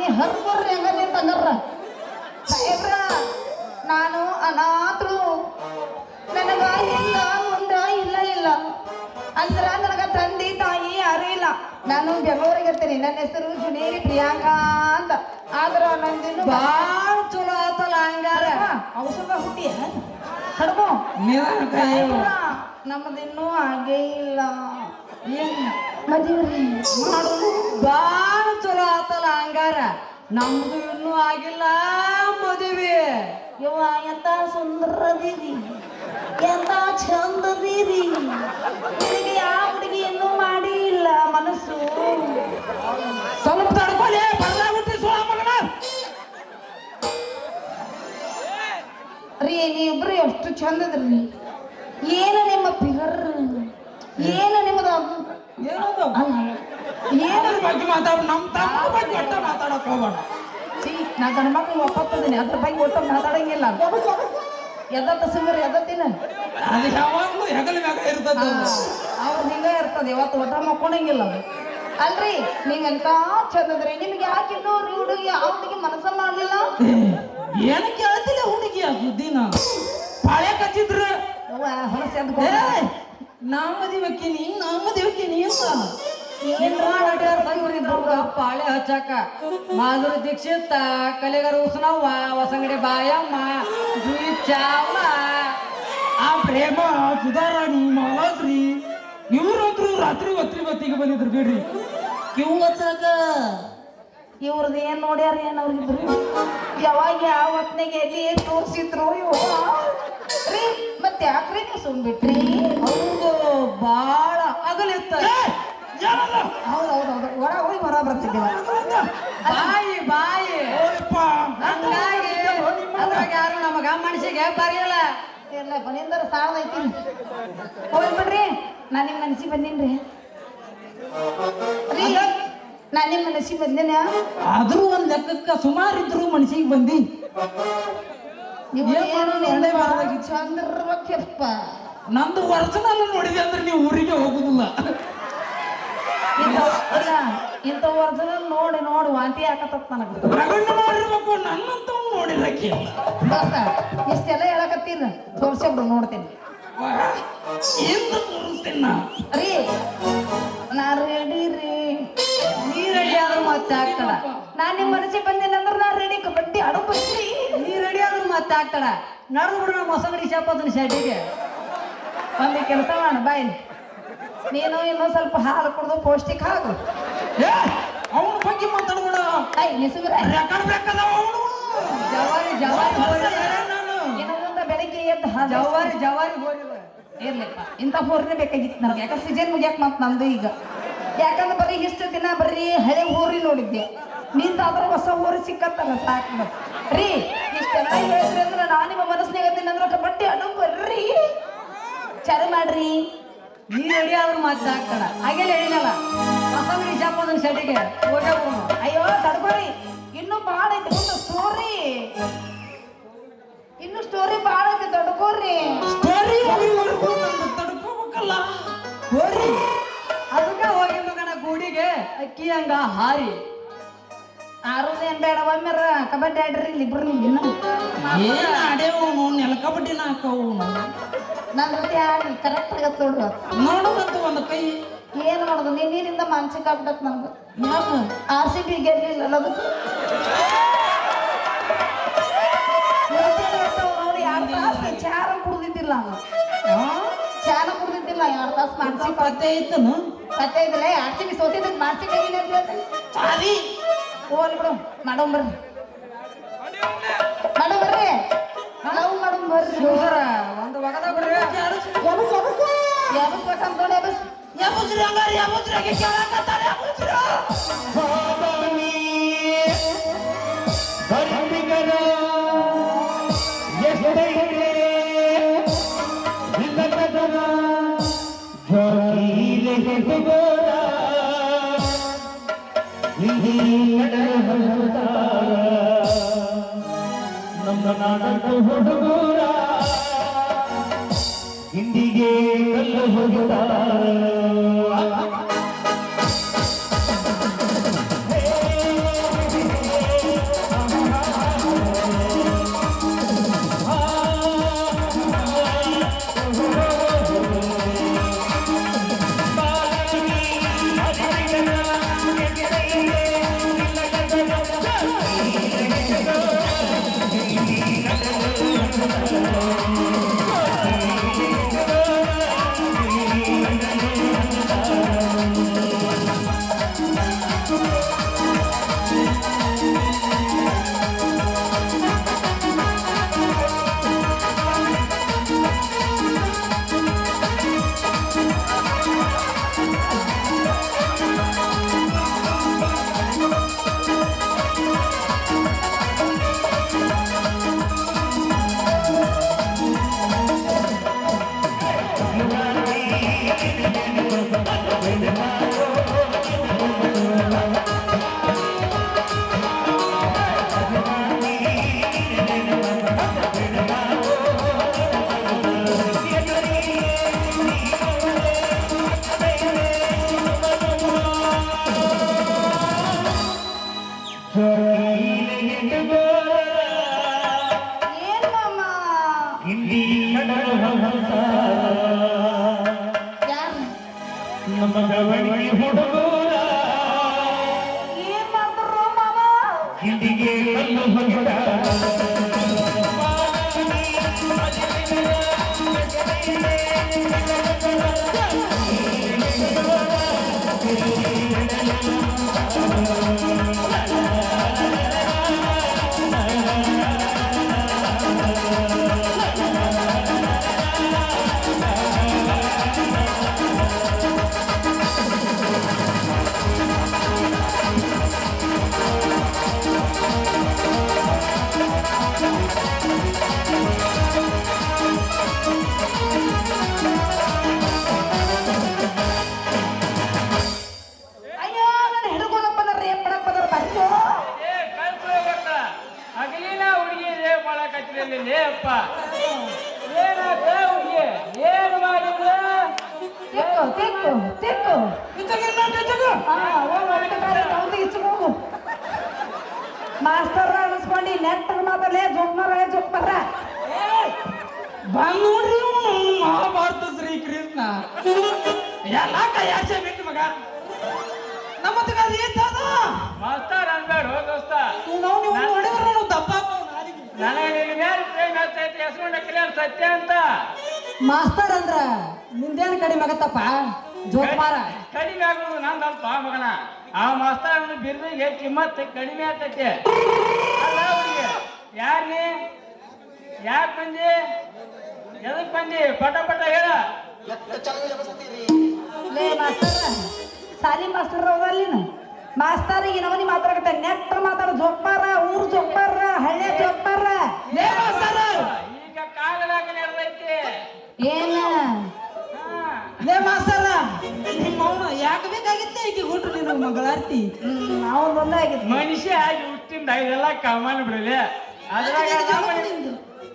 ನೀ ಹರ್ಬರ್ರಿ ಹಂಗಲ್ಲಿ ತಂಗರ್ರ ಸಾಹೇಬ್ರ ನಾನು ಅನಾಥಳು ನನಗ ಇಲ್ಲ ಮುಂದ ಇಲ್ಲ ಇಲ್ಲ ಅಂದ್ರ ನನಗ ತಂದೆ ತಾಯಿ ಯಾರು ಇಲ್ಲ ನಾನು ಬೆಂಗಳೂರಿಗೆ ಇರ್ತೀನಿ ನನ್ನ ಹೆಸರು ಜುನೇರಿ ಪ್ರಿಯಾಂಕಾ ಅಂತ ಆದ್ರ ನಂದಿನ್ನು ಬಾಳ ಚಲೋ ಆತಲ್ಲ ಹಂಗಾರ ಔಷಧ ಹುಟ್ಟಿ ಕಡ್ಮೋ ನಮ್ಮದಿನ್ನೂ ಹಾಗೇ ಇಲ್ಲ ಮದುವೆ ಮಾಡು ಬಾಳ ಚಲೋ ಆತಲ್ಲ ಹಂಗಾರ ನಮ್ದು ಇನ್ನೂ ಆಗಿಲ್ಲ ಮದುವೆ ಯವ್ವ ಎಂತ ಸುಂದರದಿರಿ ಎಂತ ಚಂದದಿರಿ ನಿನಗೆ ಯಾವ ಹುಡುಗಿ ಇನ್ನೂ ಮಾಡಿ ಇಲ್ಲ ಮನಸ್ಸು ಸ್ವಲ್ಪ ತಡ್ಕೊಳ್ಳಿ ಬದಲಾಗುತ್ತೆ ಮಗನ ರೀ ನೀವಿಬ್ರು ಎಷ್ಟು ಚಂದದ್ರಿ ಏನು ನಿಮ್ಮ ಫಿಗರ್ ಏನು ನಿಮ್ಮದು ಏನದು ಅಲ್ಲ ಏನಾದ್ರ ಬಗ್ಗೆ ನಮ್ಮ ತಮ್ಮ ಬಗ್ಗೆ ಒಟ್ಟ ಮಾತಾಡಕ್ ಹೋಗೋಣ ನಾ ಗಂಡ ಮಕ್ಳು ಒಪ್ಪತ್ತಿದ್ದೀನಿ ಅದ್ರ ಬಗ್ಗೆ ಒಟ್ಟು ಮಾತಾಡಂಗಿಲ್ಲ ಎದ್ದತ್ತ ಸಿಂಗರ್ ಎದ್ದತ್ತಿನ ಅದು ಯಾವಾಗ್ಲೂ ಹೆಗಲ ಮ್ಯಾಗ ಇರ್ತದ ಅವ್ರು ಹಿಂಗ ಇರ್ತದೆ ಇವತ್ತು ಒಟ್ಟ ಮಕ್ಕೊಂಡಂಗಿಲ್ಲ ಅದು ಅಲ್ರಿ ನೀವೆಂತ ಚಂದದ್ರಿ ನಿಮ್ಗೆ ಯಾಕೆ ಇನ್ನೂ ಹುಡುಗಿ ಆ ಹುಡುಗಿ ಮನಸ್ಸಲ್ಲಿ ಮಾಡ್ಲಿಲ್ಲ ಏನು ಕೇಳ್ತಿಲ್ಲ ಹುಡುಗಿ ಆ ಸುದ್ದಿನ ಪಾಳೆ ಕಚ್ಚಿದ್ರು ಹೊಲಸೆ ನಾವು ಮದಿವಕ್ಕಿನಿ ಅಂತ ಪಾಳೆ ಹಚ್ಚಾಕ ಮಾಧುರಿ ದೀಕ್ಷಿತ್ ಕಲೆಗಾರ ಉಸ್ನವ್ವ ಹೊಸಂಗಡಿ ಬಾಯಮ್ಮ ಜೂಯಿ ಚಾವ್ಲ ಆ ಪ್ರೇಮ ಸುಧಾರಾಣಿ ಮಾಲಾಶ್ರೀ ಇವ್ರಂತ್ರು ರಾತ್ರಿ ಹೊತ್ತಿಗೆ ಬಂದಿದ್ರು ಬಿಡ್ರಿ ಕಿವು ಹಚ್ಚಾಕ ಇವ್ರದ್ದು ಏನ್ ನೋಡ್ಯಾರ ಏನ್ ಅವ್ರಿಗಿದ್ರು ಯಾವಾಗ ಯಾವ ಹೊತ್ನಾಗ ಎಲ್ಲಿ ಏನ್ ತೋರ್ಸಿದ್ರು ರೀ ಮತ್ತೆ ಯಾಕ್ರಿ ನೀವು ಸುಮ್ಬಿಟ್ರಿ ಹೌದು ಬಾಳ ಅಗಲಿತ್ತ ಹೌದೌದೌದು ಹೊರ ಹೋಗಿ ಹೊರ ಬರ್ತಿದ್ದೇವ ಬಾಯಿ ಹಂಗಾಗಿ ಅದ್ರಾಗ ಯಾರು ನಮಗ ಮನಸ್ಸಿಗೆ ಬರೆಯಲ್ಲ ಎಲ್ಲ ಬನಿಂದರ ಸಾಳದೈತಿ ಹೋಗಿ ಬಿಡ್ರಿ ನಾನು ನಿಮ್ಮ ಮನಸ್ಸಿಗೆ ಬಂದೀನ್ರಿ ರೀ ನಾನು ನಿಮ್ಮ ಮನಸ್ಸಿಗೆ ಬಂದೇನ ಆದ್ರೂ ಒಂದ್ ಲೆಕ್ಕಕ್ಕ ಸುಮಾರು ಇದ್ರು ಮನಸ್ಸಿಗೆ ಬಂದಿ ಏನು ನಿರ್ಣಯ ಮಾಡೋದಾಗಿ ಚಂದ್ರಪ್ಪ ನಂದು ಒರಿಜಿನಲ್ ನೋಡಿದೆ ಅಂದ್ರೆ ನೀವು ಊರಿಗೆ ಹೋಗುದಿಲ್ಲ ಇಂಥ ಒರಿಜಿನಲ್ ನೋಡಿ ನೋಡಿ ವಾಂತಿ ಹಾಕತ್ತ ನನಗೆ ಪ್ರಗಣ್ಣ ಮಾಡಿರ್ಬೇಕು ನನ್ನಂತ ನೋಡಿರಕ್ಕೆ ದೋಸ್ತ ಇಷ್ಟೆಲ್ಲ ಹೇಳಕತ್ತೀನಿ ತೋರ್ಸಬ್ರು ನೋಡ್ತೀನಿ ಎಂದು ತೋರಿಸ್ತೀನ ರೀ ನಾ ರೆಡಿ ರೀ ನೀ ರೆಡಿ ಆದ್ರೂ ಮತ್ತೆ ಆಗ್ತಾಳ ನಾನು ನಿಮ್ಮ ಮನಸ್ಸಿಗೆ ಬಂದೇನೆ ಅಂದ್ರೆ ನಾ ರೆಡಿ ಕಬಡ್ಡಿ ಆಡೋ ಬರ್ತೀರಿ ನೀ ರೆಡಿ ಆದ್ರೂ ಮತ್ತೆ ಆಗ್ತಾಳ ನಡೆದು ಬಿಡು ನಮ್ಮ ಹೊಸಗಡಿ ಶಾಪದನ ಶೆಡ್ಡಿಗೆ ಒಂದು ಕೆಲಸ ಮಾಡ ಬಾಯ್ ನೀನು ಇನ್ನೊಂದು ಸ್ವಲ್ಪ ಹಾಲು ಕುಡ್ದು ಪೌಷ್ಟಿಕ ಹಾಕು ಅವನ ಬಗ್ಗೆ ಮಾತಾಡ್ಬೇಡ ಐ ನಿಸುಗ್ರ ರೆಕಾರ್ಡ್ ಬೇಕಲ್ಲ ಅವನು ಜವಾರಿ ಇನ್ನು ಮುಂದೆ ಬೆಳಿಗ್ಗೆ ಎದ್ದು ಜವಾರಿ ಹೋಗಿಲ್ಲ ಇರ್ಲಿಪ್ಪ ಇಂಥ ಹೋರಿನೇ ಬೇಕಾಗಿತ್ತು ನನಗೆ ಯಾಕಂದ್ರೆ ಸೀಸನ್ ಮುಗಿಯಕ್ಕೆ ಮತ್ತೆ ನಂದು ಈಗ ಯಾಕಂದ್ರೆ ಬರೀ ಇಷ್ಟು ದಿನ ಬರೀ ಹಳೆ ಹೋರಿ ನೋಡಿದ್ದೆ ನಿಂತಾದ್ರೆ ಹೊಸ ಹೋರಿ ಸಿಕ್ಕತ್ತಲ್ಲ ಸಾಕು ರೀ ಇಷ್ಟೆಲ್ಲ ಹೇಳಿದ್ರಿ ಅಂದ್ರೆ ನಾನು ನಿಮ್ಮ ಮನಸ್ಸಿನಾಗ ಅಂದ್ರೆ ಕಬಡ್ಡಿ ಆಡೋ ಬರ್ರಿ ಚಾಲು ಮಾಡ್ರಿ ನೀ ರೆಡಿ ಆದ್ರೂ ಮತ್ತೆ ಆಗ್ತಾಳ ಹಾಗೆಲ್ಲ ಹೇಳಿನಲ್ಲ ಹೊಸಗಡಿ ಶಾಪದನ ಶೆಡ್ಡಿಗೆ ಹೋಗ್ಯಾವ ಅಯ್ಯೋ ತಡ್ಕೊರಿ ಇನ್ನೂ ಭಾಳ ಐತಿ ಮುಂದೆ ಸ್ಟೋರಿ ಇನ್ನು ಸ್ಟೋರಿ ಭಾಳ ಐತಿ ತಡ್ಕೋರಿ ಸ್ಟೋರಿ ತಡ್ಕೋಬೇಕಲ್ಲ ಹೋರಿ ಅದಕ್ಕೆ ಹೋಗಿ ಮಗನ ಗೂಡಿಗೆ ಅಕ್ಕಿ ಹಂಗ ಹಾರಿ ಆರೋದು ಏನ್ ಬೇಡ ಒಮ್ಮೆರ ಕಬಡ್ಡಿ ಆಡ್ರಿ ಇಬ್ರು ಇನ್ನ ಏನ್ ಆಡೇವು ನೆಲಕಬಡ್ಡಿನ ಹಾಕವು ನನ್ನ ಜೊತೆ ಆಡಿ ಕರೆಕ್ಟ್ ಆಗತ್ತೆ ನೋಡ್ರಿ ನೋಡೋದಂತ ಒಂದು ಕೈ ಏನು ಮಾಡೋದು ನೀರಿಂದ ಮಾನಸಿಕ ಆಗ್ಬಿಟ್ಟತ್ ನನಗೆ ಯಾಕ RCB ಗೆಲ್ಲಿಲ್ಲ ಅದಕ್ಕೆ ನೋಡಿ 2 ತಾಸು ಚಾರ ಕುಡ್ದಿದ್ದಿಲ್ಲ ಚಾನ ಕುಡ್ದಿದ್ದಿಲ್ಲ 2 ತಾಸು ಮಾನಸಿಕ ಪತ್ತೆ ಐತನು ಪತ್ತೆ ಇದ್ರೆ RCB ಸೋತಿದ್ದಕ್ಕೆ ಮಾನಸಿಕ ಏನಿದೆ ಅಂತ ಹೇಳ್ತೀನಿ ಸಾರಿ ಹೋಗ್ಲಿ ಬಿಡು ಮಾಡೋಂಬರ್ರಿ ನಾವು ಮಾಡೋಂಬರ್ರಿ ಶಿವಸರ ಒಂದು ಒಗದ ಬಿಡ್ರಿ ಯಾವತ್ತು ಬೇಕಂತ ನೋಡಿ ಯಾಬುಸ್ರಿ ಹಂಗಾರ ಯಾಬುಸ್ರಿಗೆ ಕೇಳಕತ್ತಾಳೆ ಯಾಬುಸ್ರು ನಮ್ಮ ನಾಡ ಹುಡುಗರ ಹಿಂದಿಗೆ ಕಲ್ಲು ಹೋಗುತ್ತಾರೆ ಏನ್ ಮಾಮ ಹಿಂದಿ ಕನ್ನಡ ಹಂಸ ಯಾರು ನಮ್ಮ ಗವಣಿಗೆ ಹುಡುಗರ ಏನ್ ಮಾಡ್ತಾರೋ ಮಾಮ ಹಿಂದಿಗೆ ಕಲ್ಲು ಮಗಿದ ಅಯ್ಯೋ ನಾನು ಹಿಡ್ಕೊಂಡಪ್ಪ ಏನ್ ಮಾಡಕ್ ಬಂದ್ರ ಬಂದು ಹಗಲಿನ ಹುಡುಗಿ ರೇಪ್ ಮಾಡಕತ್ತಿರಲಿ ಅಪ್ಪ ಏನಾದ ಹುಡುಗಿ ಏನು ಮಾಡಿದ್ರ ತೆಕ್ಕು ತೆಕ್ಕು ತೆಕ್ಕು ಹಾ ಹೋಗು ಇಚ್ಚಿಗೆ ಮಾಸ್ತರ್ ಅನಿಸ್ಕೊಂಡು ನೆಟ್ಟಗ ಮಾತಲ್ಲೇ ಜೋಕ್ಮಾರ ಬಂದ್ ನೋಡ್ರಿ ಇವ್ನು ಮಹಾಭಾರತ ಶ್ರೀಕೃಷ್ಣ ಎಲ್ಲ ಕೈಯಾಸೆ ಬಿಟ್ಟು ಮಗ ನಮ್ಮತ್ತಿಗೆ ಅದು ಏತದ ಮಾಸ್ತರ್ ಅನ್ಬೇಡ ದೋಸ್ತ ನಾವು ನೀವು ನೋಡಿದ್ರೆ ನಾವು ದಪ್ಪ ನನಗೆ ನಿನ್ನ ಮೇಲೆ ಪ್ರೇಮ ಹಚ್ಚೈತಿ ಹೆಸರು ಕಲಿಯಲ್ಲ ಸತ್ಯ ಅಂತ ಮಾಸ್ತರ್ ಅಂದ್ರ ನಿಂದೇನು ಕಡಿಮೆ ಆಗತ್ತಪ್ಪ ಜೋಕ್ಮಾರ ಕಡಿಮೆ ಆಗೋದು ನಂದಲ್ಪ ಮಗನ ಆ ಮಾಸ್ತರ್ ಬಿರ್ದಿಗೆ ಕಿಮ್ಮತ್ ಕಡಿಮೆ ಆಗ್ತೈತಿ ಅಲ್ಲ ಹುಡುಗಿ ಯಾರ್ ನೀ ಯಾಕೆ ಬಂದಿ ಎದಕ್ ಬಂದಿ ಪಟ ಪಟ ಹೇಳ ಲೇ ಮಾಸ್ತರ ಸಾಲಿ ಮಾಸ್ತರ್ ಅವಲ್ಲಿನ ಮಾಸ್ತರಿಗೆ ನವನಿ ಮಾತಾಡಕತ್ತ ನೆಟ್ಟ ಮಾತಾಡ ಜೋಕ್ಮಾರ ಊರು ಜೋಕ್ಮಾರ ಹಳ್ಳಿ ಜೋಕ್ಮಾರ ಈಗ ಕಾಗದಾಗ ನಡೆದೈತಿ ಏನ ಲೇ ಮಾಸ್ತರ ನಿಮ್ಮ ಅವನು ಯಾಕೆ ಬೇಕಾಗಿತ್ತೆ ಈಗ ಹುಟ್ರು ನೀನು ಮಗಳಾರ್ತಿ ನಾವು ಬಂದಾಗಿತ್ತು ಮನುಷ್ಯ ಆಗಿ ಹುಟ್ಟಿಂದ ಇದೆಲ್ಲ ಕಾಮನ್ ಬಿಡಲಿ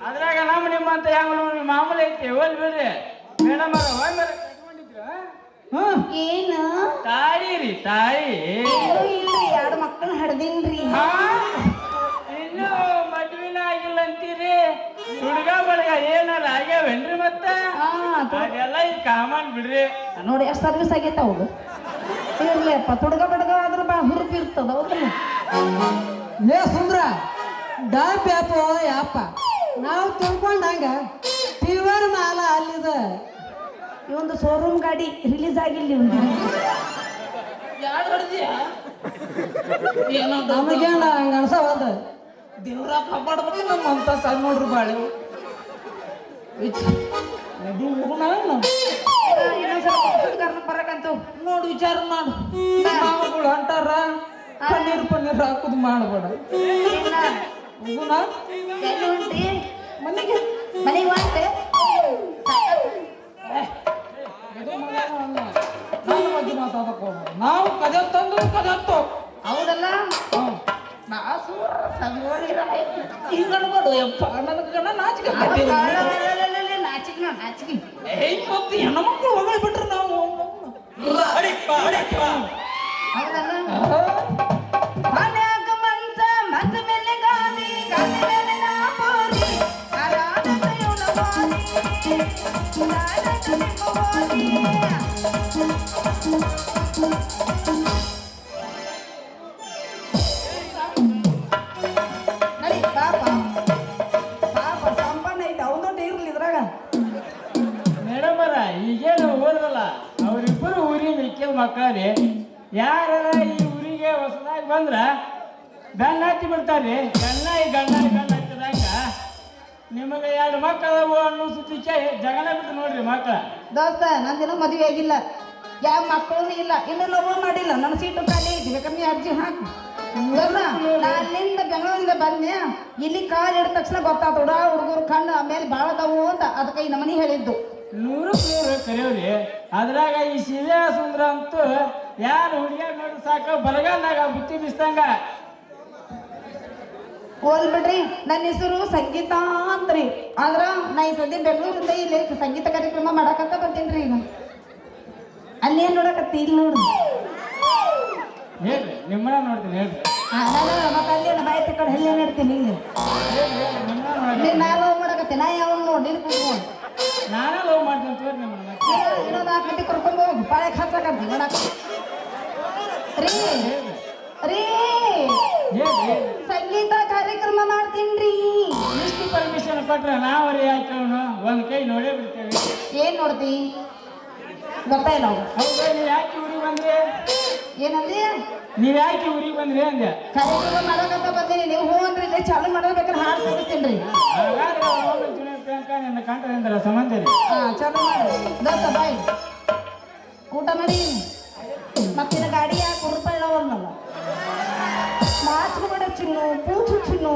ಅದ್ರಾಗ ನಮ್ಮ ನಿಮ್ಮ ಅಂತ ಹೆಂಗ ಮಾಮೂಲಿ ಐತಿ ಹೋಲ್ ಬಿಡ್ರಿ ಮೇಡಮ್ ಏನು ತಾಳಿ ರೀ ತಾಳಿ ಏನು ಇಲ್ರಿ ಎರಡು ಮಕ್ಕಳನ್ನ ಹಡ್ದಿನ್ರಿ ಇನ್ನು ಮದ್ವಿನ ಆಗಿಲ್ಲ ಅಂತೀರಿ ಹುಡುಗ ಬಡಗ ಏನಾರ ಆಗ್ಯಾವೇನ್ರಿ ಮತ್ತ ಅದೆಲ್ಲ ಈ ಕಾಮನ್ ಬಿಡ್ರಿ ನೋಡಿ ಎಷ್ಟು ಸರ್ವಿಸ್ ಆಗೈತೆ ಅವಾಗ ಇರ್ಲಿ ಅಪ್ಪ ತುಡುಗ ಬಡಗ ಆದ್ರೆ ಬಾ ಹುರುಪು ಇರ್ತದ ಹೌದಲ್ಲ ಲೇ ಸುಂದ್ರ ಡಾಪ್ ಯಾಪೋ ಯಾಪ ನಾವು ತಿಳ್ಕೊಂಡಂಗ ಪ್ಯೂರ್ ಮಾಲ ಅಲ್ಲಿದ ಇವೊಂದು ಶೋರೂಮ್ ಗಾಡಿ ರಿಲೀಸ್ ಆಗಿಲ್ಲ ಇವ್ನು ಯಾರು ಹೊಡೆದಿಯ ಏನೋ ನಮಗೇನ ಹಂಗ ಅನ್ಸವಲ್ದು ದೇವ್ರ ಕಾಪಾಡ್ಬೇಕು ನಮ್ಮಂತ ಸಣ್ಣ ನೋಡ್ರಿ ಬಾಳೆ ಇನ್ನೊಂದ್ಸಲ ಬರಕಂತು ನೋಡು ವಿಚಾರ ಮಾಡು ನಾವುಗಳು ಅಂಟಾರ ಪನ್ನೀರ್ ಹಾಕುದು ಮಾಡಬೇಡ ಹೋಗುಣ ಎಲ್ಲಿ ಹೊಂಟಿ ಮನೆಗೆ ಮನೆಗೆ ಹೊಂಟೆ ನನ್ನ ಬಗ್ಗೆ ಮಾತಾಡಕ್ ಹೋಗ್ಬೇಡ. ನಾವು ಕದೆ ತಂದು ಕದತ್ತು ಹೌದಲ್ಲ ನಾ ಸೂರ ಸಂಗೋರಿ ಹಿಂಗ ಅನ್ಬೇಡು ಯಪ್ಪ ನನಗೆ ಗಣ ನಾಚಿಕೆ ನಾಚಿಕೆ ನಾಚಿಕೆ ಏಯ್ ಮತ್ತೆ ಹೆಣ್ಮಕ್ಳು ಹೊಗಳ್ ಬಿಟ್ರೆ ನಾವು ಹೌದಲ್ಲ ಮನ್ಯಾಗ ಮಂಚ ಮಂಚ ಮೇಲೆ ಗಾದಿ ಗಾದಿ ಮೇಲೆ ನಾ ಬೋರಿ ಆರಾಧಕ ಇವನ ಬಾರಿ ಆರಾಧಕ ನಿಮ್ಮ ಬಾರಿ ನಡಿ ಪಾಪ ಪಾಪ ಸಂಪನ್ನ ಐತೆ ಅವನೊಟ್ಟು ಇರ್ಲಿ ಇದ್ರಾಗ ಮೇಡಮ್ ಅರ ಈಗೇನು ಹೋದ್ರಲ್ಲ ಅವರಿಬ್ಬರು ಊರಿಗೆ ಮಿಕ್ಕಿದ ಮಕ್ಕಳೇ ಯಾರ ಈ ಊರಿಗೆ ಹೊಸದಾಗಿ ಬಂದ್ರ ಗಂಡ ಹತ್ತಿ ಬಿಡ್ತಾರ್ರಿ ಗಂಡ ಹತ್ತಿದಂಗ ನಿಮಗೆ ಎರಡು ಮಕ್ಕಳು ಅನ್ನೋ ಸುದ್ದಿಕ್ಕೆ ಜಗನ ಬಿಟ್ಟು ನೋಡ್ರಿ ಮಕ್ಕಳ ದೋಸ್ತ ನಂದಿನ ಮದುವೆ ಆಗಿಲ್ಲ ಯಾವ ಮಕ್ಕಳು ಇಲ್ಲ ಇನ್ನೂ ಲವ್ ಮಾಡಿಲ್ಲ ನನ್ನ ಸೀಟು ಖಾಲಿ ಐತಿ ಬೇಕಾದ್ರೆ ಅರ್ಜಿ ಹಾಕು ನಾ ಅಲ್ಲಿಂದ ಬೆಂಗಳೂರಿಂದ ಬಂದೆ ಇಲ್ಲಿ ಕಾಲ್ ಹಿಡಿದ ತಕ್ಷಣ ಗೊತ್ತಾತು ಹುಡುಗರು ಕಣ್ಣು ಆಮೇಲೆ ಭಾಳ ಅದಾವು ಅಂತ ಅದಕ್ಕೆ ಈ ನಮ್ಮನೆ ಹೇಳಿದ್ದು 100 ಕರೆಯೋರಿ ಅದ್ರಾಗ ಈ ಶಿವ್ಯ ಸುಂದ್ರ ಅಂತೂ ಯಾರು ಹುಡುಗಿಯಾಗ ನೋಡ್ರಿ ಸಾಕು ಬರಗಾಲದಾಗ ಬುತ್ತಿ ಬಿಸ್ತಂಗ ಹೋಲ್ ಬಿಡ್ರಿ ನನ್ನ ಹೆಸರು ಸಂಗೀತ ಅಂತ್ರಿ ಆದ್ರ ನಾ ಈ ಸದ್ಯ ಬೆಂಗಳೂರಿಂದ ಇಲ್ಲಿ ಸಂಗೀತ ಕಾರ್ಯಕ್ರಮ ಮಾಡಕಂತ ಬರ್ತೀನಿ ಈಗ ಅಲ್ಲೇನ್ ನೋಡಕತ್ತಿ ಇಲ್ಲಿ ನೋಡ್ರಿ ಹೇಳ್ರಿ ನಿಮ್ಮನ್ನ ನೋಡ್ತೀನಿ ಹೇಳ್ರಿ ನಾನು ಮತ್ತೆ ಅಲ್ಲಿ ಬಾಯಿ ತಕೊಂಡು ಹಲ್ಲಿ ಇಡ್ತೀನಿ ಹಿಂಗೆ ನೀನು ನಾನು ಲವ್ ಮಾಡಕತ್ತೆ ನಾ ಯಾವ ನೋಡಿ ನೀನು ಕೂತ್ಕೊಂಡು ನಾನೇ ಲವ್ ಮಾಡ್ತೀನಿ ತೋರಿ ನಿಮ್ಮನ್ನ ಇನ್ನೊಂದು 4 ಮಂದಿ ಕರ್ಕೊಂಡು ಹೋಗಿ ಪಾಳೆ ಹಚ್ಚಕಂತ ಮಾಡಕ ರೀ ರೀ ಹೇಳ್ರಿ ಸಂಗೀತ ಕಾರ್ಯಕ್ರಮ ಮಾಡ್ತೀನ್ರಿ ಇಷ್ಟು ಪರ್ಮಿಷನ್ ಕೊಟ್ರೆ ನಾವರಿ ಯಾಕೆ ಅವನು ಒಂದು ಕೈ ನೋಡೇ ಬಿಡ್ತೇವೆ ಏನ್ ನೋಡ್ತಿ ಗೊತ್ತಾಯಿಲ್ಲ ನಾವು ಹೌದಾ ನೀವು ಯಾಕೆ ಊರಿಗೆ ಬಂದ್ರಿ ಏನಂದಿ ನೀವು ಯಾಕೆ ಊರಿಗೆ ಬಂದ್ರಿ ಅಂದೆ ಕಾರ್ಯಕ್ರಮ ಮಾಡಕಂತ ಬಂದೀನಿ ನೀವು ಹೂ ಅಂದ್ರಿ ಇಲ್ಲೇ ಚಾಲು ಮಾಡ್ಬೇಕಾದ್ರೆ ಹಾಡು ತಗೋತೀನಿ ಹಾಗಾದ್ರೆ ಅವನು ಪ್ರಿಯಾಂಕ ನಿನ್ನ ಕಂಠದಿಂದ ಸಂಬಂಧ ರೀ ಹಾ ಚಾಲು ಮಾಡಿ ದೋಸ ಬಾಯ್ ಊಟ ಮಾಡಿ ಮತ್ತಿನ ಗಾಡಿ ಯಾಕೆ ರೂಪಾಯಿ ಇಡವಲ್ಲ ಮಾಸ್ಕ್ ಮಾಡ ಚಿನ್ನು ಪೂಚು ಚಿನ್ನು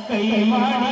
ಕೈ ಮಾಡಿ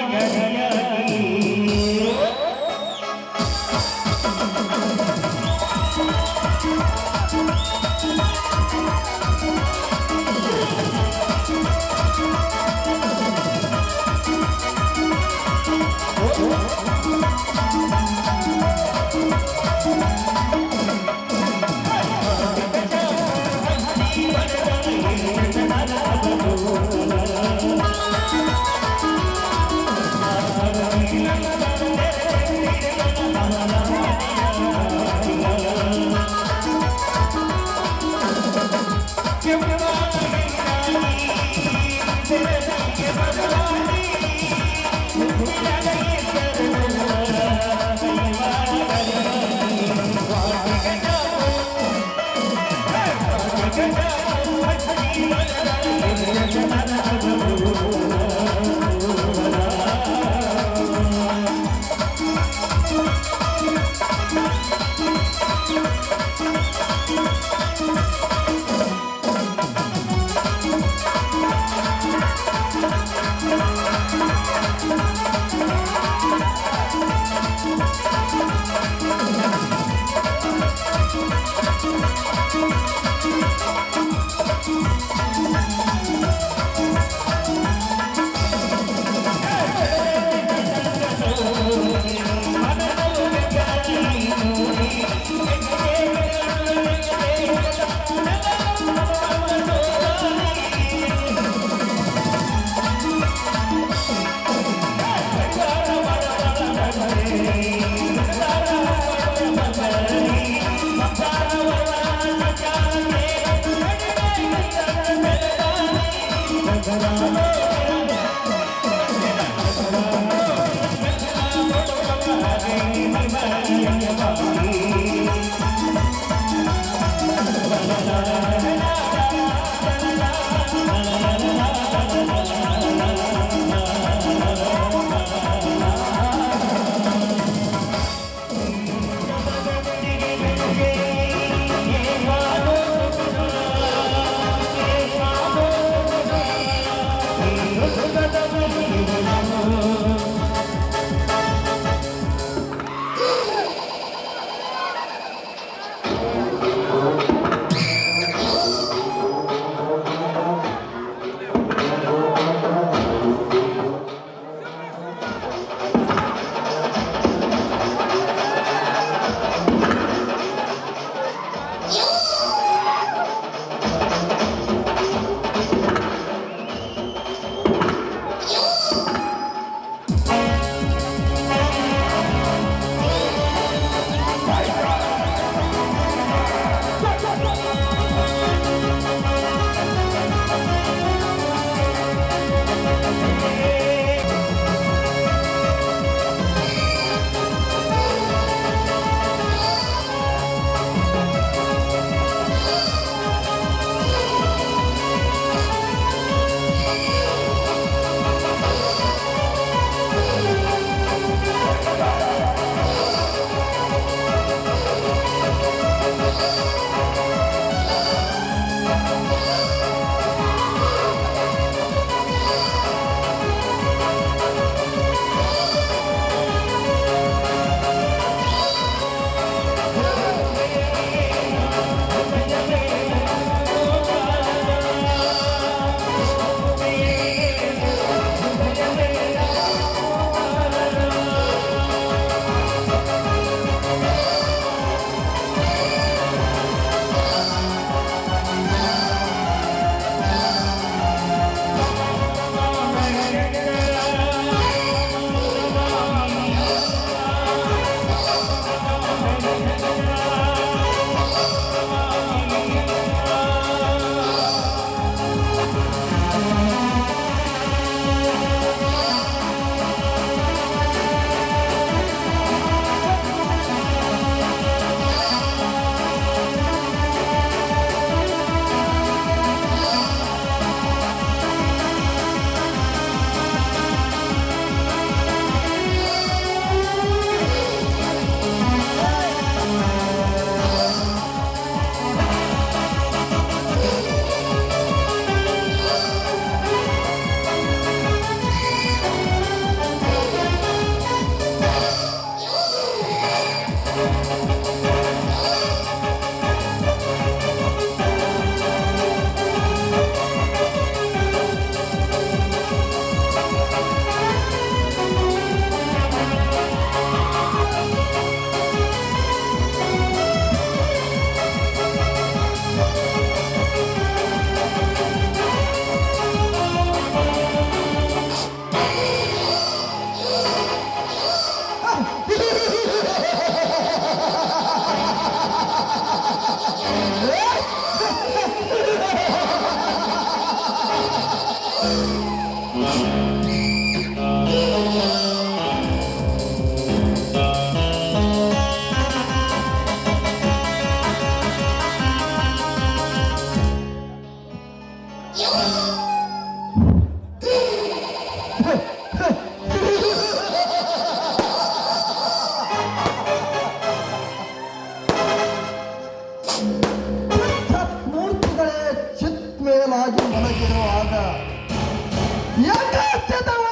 ಮೂರ್ತಿಗಳೇ ಚಿತ್ಮೇಲಾಗಿ ಮಲಗಿರುವಾಗ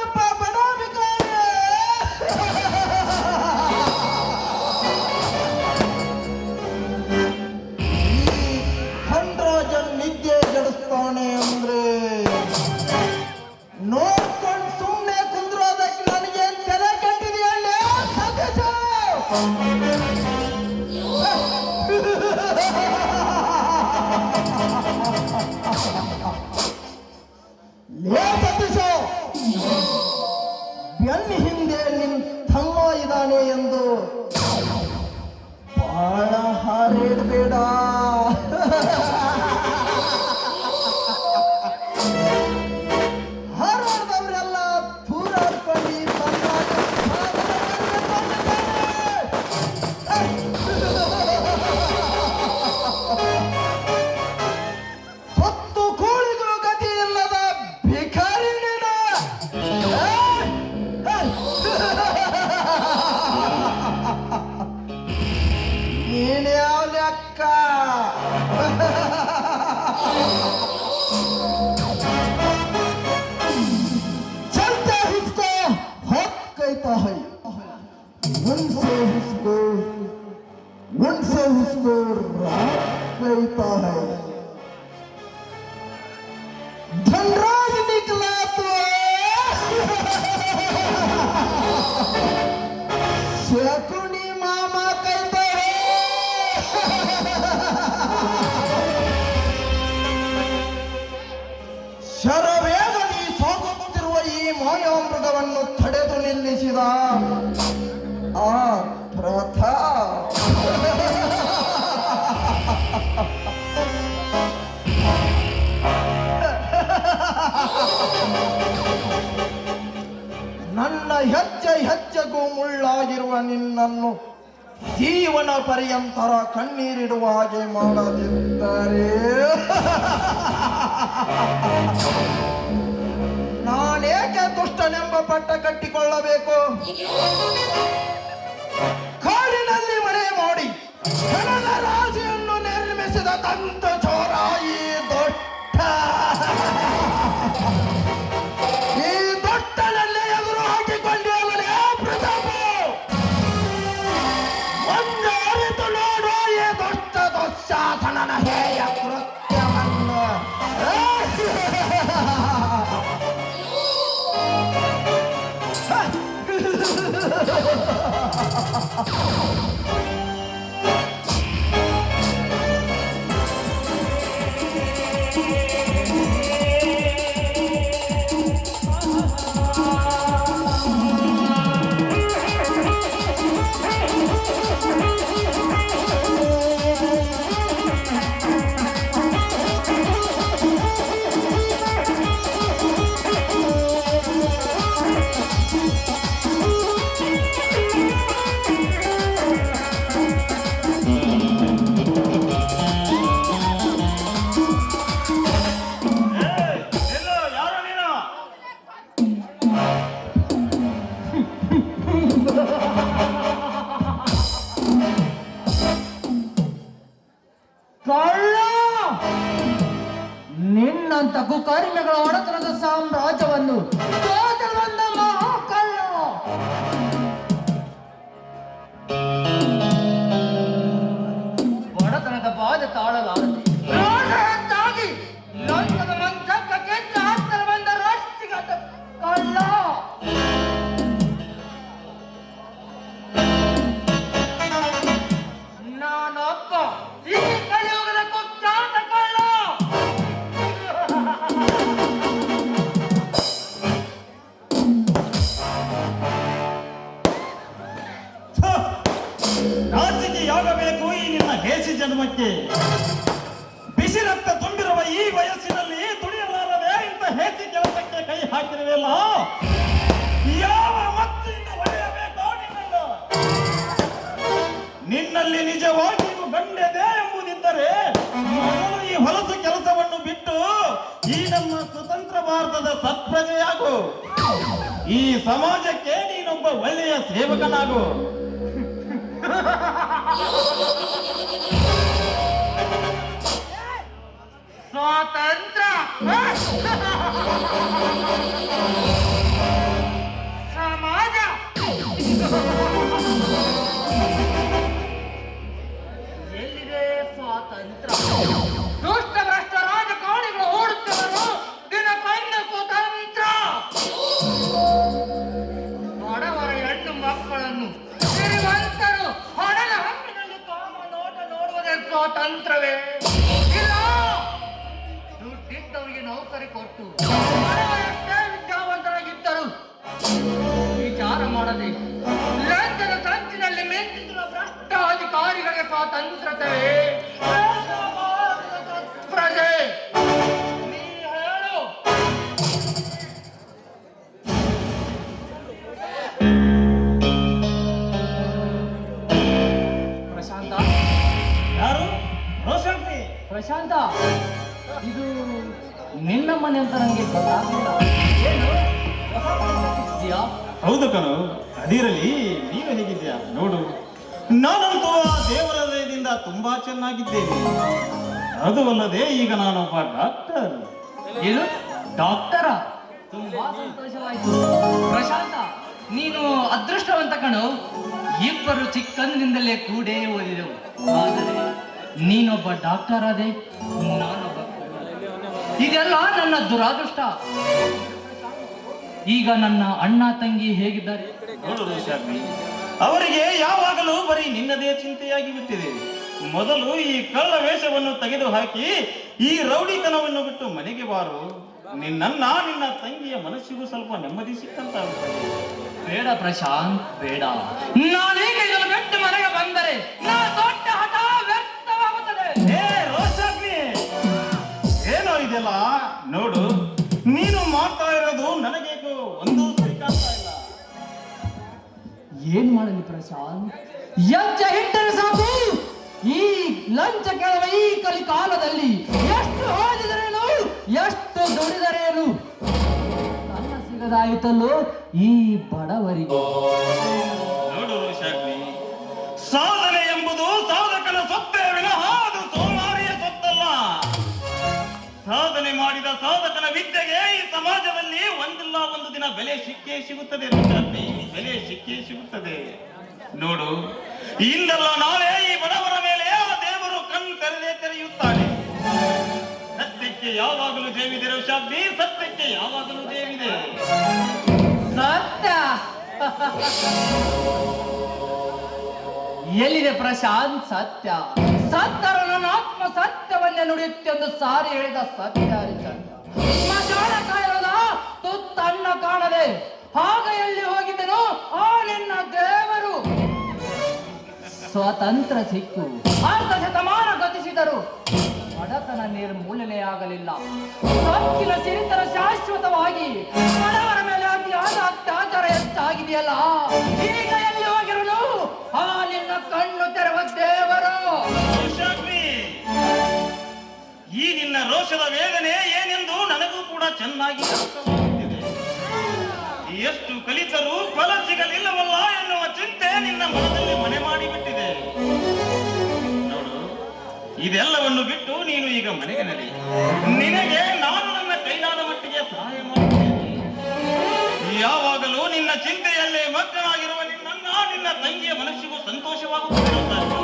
ಒಬ್ಬ ಬಡಾಭಿಕಾರಿ ಖಂಡ್ರಾಜನ್ ನಿದ್ದೆ ಜಡಿಸ್ತಾನೆ ಅಂದ್ರೆ ನೋಡ್ಕೊಂಡು ಸುಮ್ಮನೆ ಕುಂದ್ರೋದಕ್ಕೆ ನನಗೆ ತಲೆ ಕೆಟ್ಟಿದೆಯಲ್ಲ ಸತೀಶ. ಲೇ ಸತೀಶ, ಬೆನ್ನ ಹಿಂದೆ ನಿನ್ ತಮ್ಮ ಇದ್ದಾನೆ ಎಂದು ಬಾಳ ಹಾರೇಡಬೇಡ. ಹಾರಾಡ್ದವ್ರೆಲ್ಲ ದೂರಾಡ್ಕೊಂಡು ಹೊತ್ತು ಕೋಳಿಗೂ ಗತಿ ಇಲ್ಲದ ಭಿಕಾರಿ ನೀನು. ನೀನ್ಯಾವ ಲೆಕ್ಕ? चलते हिसको हक कहता है, उनसे हिसको रात कहता है. धनराज निकला तो शकुनी मामा कहता है. ಶರವೇಗದಿ ಸಾಗುತ್ತಿರುವ ಈ ಮಾಯಾಮೃಗವನ್ನು ತಡೆದು ನಿಲ್ಲಿಸಿದ ಆ ಪ್ರತಾಪ್ ನನ್ನ ಹೆಜ್ಜೆಗೂ ಮುಳ್ಳಾಗಿರುವ ನಿನ್ನನ್ನು ಜೀವನ ಪರ್ಯಂತರ ಕಣ್ಣೀರಿಡುವ ಹಾಗೆ ಮಾಡದಿದ್ದರೆ ನಾನೇಕೆ ದುಷ್ಟನೆಂಬ ಪಟ್ಟ ಕಟ್ಟಿಕೊಳ್ಳಬೇಕು? ಕಾಡಿನಲ್ಲಿ ಮನೆ ಮಾಡಿ ಜನರ ರಾಶಿಯನ್ನು ನಿರ್ಮಿಸಿದ ತಂತ ಚೋರಾಯಿ ದೊಡ್ಡ ಈ ದೊಡ್ಡನಲ್ಲಿ ಎದುರು ಹಾಕಿಕೊಂಡಿರುವನೇ ಪ್ರತಾಪ. ಒಂದು ಅರಿತು ನೋಡುವ ಈ ದೊಡ್ಡ ದುಶ್ಯಾಸನನ ಹೇಯ ಕೃತ್ಯವನ್ನು. ಶ್ರೀಮಂತ ಕುಕರ್ಮಿಗಳ ಒಡೆತನದ ಸಾಮ್ರಾಜ್ಯವನ್ನು ಬಂದ ಮಹಾಕಳ್ಳ. ಒಡೆತನದ ಬಾಧೆ ತಾಳಲಾರದೆ ಹೆಚ್ಚಾಗಿ ಲಂಚದ ಮಂಚಕ್ಕೆ ಹತ್ತಿರ ಬಂದ ರಾಷ್ಟ್ರೀಯ ಕಳ್ಳ. ನಾನೊಬ್ಬ ಈ ಕಲಿಯುಗದ ಕುಖ್ಯಾತ ಕಳ್ಳ. ನಾಚಿಕೆಯಾಗಬೇಕು ಈ ನಿನ್ನ ಹೇಸಿ ಜನ್ಮಕ್ಕೆ. ಬಿಸಿ ರಕ್ತ ತುಂಬಿರುವ ಈ ವಯಸ್ಸಿನಲ್ಲಿ ತುಳಿಯಲಾರದೆ ಇಂಥ ಹೇಸಿ ಕೆಲಸಕ್ಕೆ ಕೈ ಹಾಕಿರುವೆಲ್ಲ. ಯಾವ ಮತ್ತಿಂದ ಒಡೆಯಬೇಕೋ ನಿನ್ನನ್ನು? ನಿನ್ನಲ್ಲಿ ನಿಜವಾಗಿಯೂ ಗಂಡೆದೆ ಎಂಬುದಿದ್ದರೆ ಮೊದಲು ಈ ಹೊಲಸು ಕೆಲಸವನ್ನು ಬಿಟ್ಟು ಈ ನಮ್ಮ ಸ್ವತಂತ್ರ ಭಾರತದ ಸತ್ಪ್ರಜೆಯಾಗು. ಈ ಸಮಾಜಕ್ಕೆ ನೀನೊಬ್ಬ ಒಳ್ಳೆಯ ಸೇವಕನಾಗು. ಸ್ವಾತಂತ್ರ್ಯ ಸಮಾಜ ಎಲ್ಲಿದೆ ಸ್ವಾತಂತ್ರ್ಯ? ದುಷ್ಟ ಭ್ರಷ್ಟ ರಾಜಕಾರಣಿಗಳು ಓಡುತ್ತಿವರು ದಿನ ಬಂದಕ್ಕೂ ತಂತ್ರ. ಬಡವರ ಹೆಣ್ಣು ಮಕ್ಕಳನ್ನು ಶ್ರೀಮಂತರು ಹಣದ ಹಣ್ಣಿನಲ್ಲಿ ಕಾಮ ನೋಟ ನೋಡುವುದೇ ಸ್ವಾತಂತ್ರ್ಯವೇ? ಇಲ್ಲ, ದುಡ್ಡಿದ್ದವರಿಗೆ ನೌಕರಿ ಕೊಟ್ಟು ಬಡವರಷ್ಟೇ ವಿದ್ಯಾವಂತರಾಗಿದ್ದರು ವಿಚಾರ ಮಾಡದೆ ಲಂಚದ ಸಂಚಿನಲ್ಲಿ ಮೆಂದಿರುವ ಭ್ರಷ್ಟ ಅಧಿಕಾರಿಗಳಿಗೆ ಸ್ವಾತಂತ್ರ್ಯವೇ? ಪ್ರಜೆ ನೀ ಹೇಳು. ಪ್ರಶಾಂತ, ಯಾರು? ರೋಷಂತಿ. ಪ್ರಶಾಂತ, ಇದು ನಿನ್ನ ಮನೆ ಅಂತ ನನಗೆ ಗೊತ್ತಾಗಲಿಲ್ಲ. ಏನು ಇದೆಯಾ? ಹೌದು ಕಣು, ಅದಿರಲಿ. ನೀನು ಹೇಗಿದ್ಯಾ ನೋಡು. ನಾನಂತೂ ಆ ದೇವರ ದಯದಿಂದ ತುಂಬಾ ಚೆನ್ನಾಗಿದ್ದೇನೆ. ಅದು ಅಲ್ಲದೆ ಈಗ ನಾನೊಬ್ಬ ಡಾಕ್ಟರ್. ಏನು ಡಾಕ್ಟರ? ತುಂಬಾ ಸಂತೋಷವಾಯಿತು ಪ್ರಶಾಂತ. ನೀನು ಅದೃಷ್ಟವಂತ ಕಣು. ಇಬ್ಬರು ಚಿಕ್ಕಂದಿನಿಂದಲೇ ಕೂಡೇ ಓದಿದೆವು. ಆದರೆ ನೀನೊಬ್ಬ ಡಾಕ್ಟರ್ ಆದೆ, ನಾನೊಬ್ಬ ಕಳ್ಳ. ಇದೆಲ್ಲ ನನ್ನ ದುರಾದೃಷ್ಟ. ಈಗ ನನ್ನ ಅಣ್ಣ ತಂಗಿ ಹೇಗಿದ್ದಾರೆ? ನೋಡು ರೋಷಾಗ್ನಿ, ಅವರಿಗೆ ಯಾವಾಗಲೂ ಬರೀ ನಿನ್ನದೇ ಚಿಂತೆಯಾಗಿ ಬಿಟ್ಟಿದೆ. ಮೊದಲು ಈ ಕಳ್ಳ ವೇಷವನ್ನು ತೆಗೆದುಹಾಕಿ ಈ ರೌಡಿತನವನ್ನು ಬಿಟ್ಟು ಮನೆಗೆ ಬಾರು. ನಿನ್ನ ತಂಗಿಯ ಮನಸ್ಸಿಗೂ ಸ್ವಲ್ಪ ನೆಮ್ಮದಿ ಸಿಕ್ಕಂತಾಗುತ್ತದೆ. ಬೇಡ ಪ್ರಶಾಂತ್, ಬೇಡ. ನಾನೀಗ ಇದನ್ನು ಬಿಟ್ಟು ಮನೆಗೆ ಬಂದರೆ ನನ್ನ ದೊಡ್ಡ ಹಠ ವ್ಯರ್ಥವಾಗುತ್ತದೆ. ಏ ರೋಷಾಗ್ನಿ, ಏನೋ ಇದೆಲ್ಲ ನೋಡು. ನೀನು ಮಾಡ್ತಾ ಇರೋದು ನನಗೇಕೋ ಒಂದು ಸ್ವೀಕಾರ್ತಾ ಇಲ್ಲ. ಏನ್ ಮಾಡಲಿ ಪ್ರಶಾಂತ್? ಎಂಚ ಹಿಟ್ಟರೆ ಸಾಕು. ಈ ಲಂಚ ಕೇಳುವ ಈ ಕಲಿಕಾಲದಲ್ಲಿ ಎಷ್ಟು ಓದಿದರೇನು, ಎಷ್ಟು ದುಡಿದರೇನು, ನನ್ನ ಸಿಗದಾಯಿತಲ್ಲೋ ಈ ಬಡವರಿಗೆ. ನೋಡು ರೋಷಾಗ್ನಿ, ಸಾಧನೆ ಎಂಬುದು ಸಾಧಕನ ಸೊತ್ತೇ ವಿನಃ ಅದು ಸೋಮಾರಿಯ ಸೊತ್ತಲ್ಲ. ಸಾಧನೆ ಮಾಡಿದ ಸಾಧಕನ ವಿದ್ಯೆಗೆ ಈ ಸಮಾಜದಲ್ಲಿ ಒಂದಿಲ್ಲ ಒಂದು ದಿನ ಬೆಲೆ ಸಿಕ್ಕೇ ಸಿಗುತ್ತದೆ ರೋಷಾಗ್ನಿ, ಬೆಲೆ ಸಿಕ್ಕೇ ಸಿಗುತ್ತದೆ. ನೋಡು, ಇಂದಲ್ಲ ನಾಳೆ ಈ ಬಡವರ ಮೇಲೆ ಆ ದೇವರು ಕಣ್ಣು ತೆರೆಯುತ್ತಾನೆ. ಸತ್ಯಕ್ಕೆ ಯಾವಾಗಲೂ ಜಯವಿದೆ ರೋಷಾಗ್ನಿ, ಸತ್ಯಕ್ಕೆ ಯಾವಾಗಲೂ ಜಯವಿದೆ. ಸತ್ಯ ಎಲ್ಲಿದೆ ಪ್ರಶಾಂತ್? ಸತ್ಯ ಸತ್ಯರು ನನ್ನ ಆತ್ಮ ಸತ್ಯವನ್ನೇ ನುಡಿಯುತ್ತೆಂದು ಸಾರಿ ಹೇಳಿದ ಸತ್ಯ ಹರಿಚಂದ್ರ. ಸ್ಮಶಾನ ಕಾಯಿರದ ತುತ್ತನ್ನ ಕಾಣದೆ ಆಗ ಎಲ್ಲಿ ಹೋಗಿದ್ದನು ಆ ನಿನ್ನ ದೇವರು? ಸ್ವತಂತ್ರ ಸಿಕ್ಕು ಅರ್ಧ ಶತಮಾನ ಗತಿಸಿದರು, ಬಡತನ ನಿರ್ಮೂಲನೆಯಾಗಲಿಲ್ಲ. ಸೊಕ್ಕಿನ ಸಿರಿತನ ಶಾಶ್ವತವಾಗಿ ಬಡವರ ಮೇಲೆ ಅತಿಯಾದ ಅತ್ಯಾಚಾರ ಹೆಚ್ಚಾಗಿದೆಯಲ್ಲ. ಈಗ ಎಲ್ಲಿ ಹೋಗಿರುವುದು ಆ ನಿನ್ನ ಕಣ್ಣು ತೆರೆವ ದೇವರು? ರೋಷಾಗ್ನಿ, ಈ ನಿನ್ನ ರೋಷದ ವೇದನೆ ಏನೆಂದು ನನಗೂ ಕೂಡ ಚೆನ್ನಾಗಿ ಅರ್ಥವಾಗುತ್ತಿದೆ. ಎಷ್ಟು ಕಲಿತರೂ ಫಲ ಸಿಗಲಿಲ್ಲವಲ್ಲ ಎನ್ನುವ ಚಿಂತೆ ನಿನ್ನ ಮನದಲ್ಲಿ ಮನೆ ಮಾಡಿಬಿಟ್ಟಿದೆ. ನೋಡು, ಇದೆಲ್ಲವನ್ನು ಬಿಟ್ಟು ನೀನು ಈಗ ಮನೆಗೆ ನಡಿ. ನಿನಗೆ ನಾನು ನನ್ನ ಚಿಂತೆಯಲ್ಲೇ ಮಗ್ನನಾಗಿರುವ ನಿನ್ನ ತಂಗಿಯ ಮನಸ್ಸಿಗೂ ಸಂತೋಷವಾಗುತ್ತದೆ ರೋಷಾಗ್ನಿ.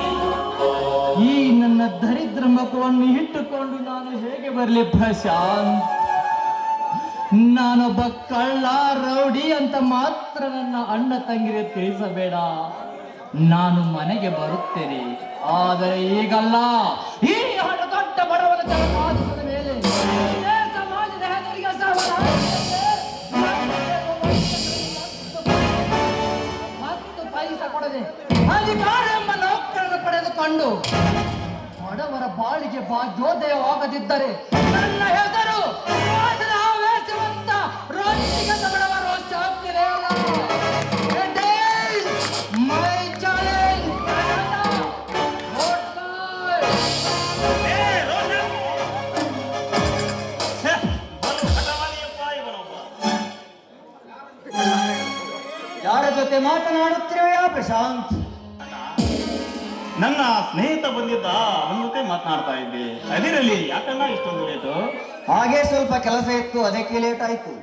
ಈ ನನ್ನ ದರಿದ್ರ ಮುಖವನ್ನು ಇಟ್ಟುಕೊಂಡು ನಾನು ಹೇಗೆ ಬರಲಿ ಪ್ರಶಾಂತ್? ನಾನೊಬ್ಬ ಕಳ್ಳ ರೌಡಿ ಅಂತ ಮಾತ್ರ ನನ್ನ ಅಣ್ಣ ತಂಗಿಗೆ ತಿಳಿಸಬೇಡ. ನಾನು ಮನೆಗೆ ಬರುತ್ತೇನೆ, ಆದರೆ ಈಗಲ್ಲ. ಈ ಹಣ ದೊಡ್ಡ ಬಡವರ ಜನಸಾಧನದ ಮೇಲೆ ಇದೇ ಸಮಾಜದ ಹೆದರಿಗೆ ಹತ್ತು ಪೈಸೆ ಕೊಡದೆ ಅಧಿಕಾರ ಎಂಬ ನೌಕರನ್ನು ಪಡೆದುಕೊಂಡು ಬಡವರ ಬಾಳಿಗೆ ಭಾಗ್ಯೋದಯವಾಗದಿದ್ದರೆ ನನ್ನ ಹೆಸರು ಸಮಾಜದ ಆವೇಶವಂತ ರೋಷಿಗತ ಬಡವ ರೋಷ ಆಗ್ತಿದೆ ಅಲ್ಲ. My challenge. ಏ ರೋಷಾಗ್ನಿ! ಛೆ, ಬಲು ಹಠವಾದಿಯಪ್ಪ ಇವನೊಬ್ಬ. ಯಾರ ಜೊತೆ ಮಾತನಾಡುತ್ತಿರುವೆಯಾ ಪ್ರಶಾಂತ್? ನನ್ನ ಸ್ನೇಹಿತ ಬಂದಿದ್ದ, ಅವನ ಜೊತೆ ಮಾತನಾಡ್ತಾ ಇದ್ದೆ. ಅದಿರಲಿ, ಯಾಕನ್ನ ಇಷ್ಟೊಂದು ಲೇಟು? ಹಾಗೆ ಸ್ವಲ್ಪ ಕೆಲಸ ಇತ್ತು, ಅದಕ್ಕೆ ಲೇಟ್ ಆಯ್ತು.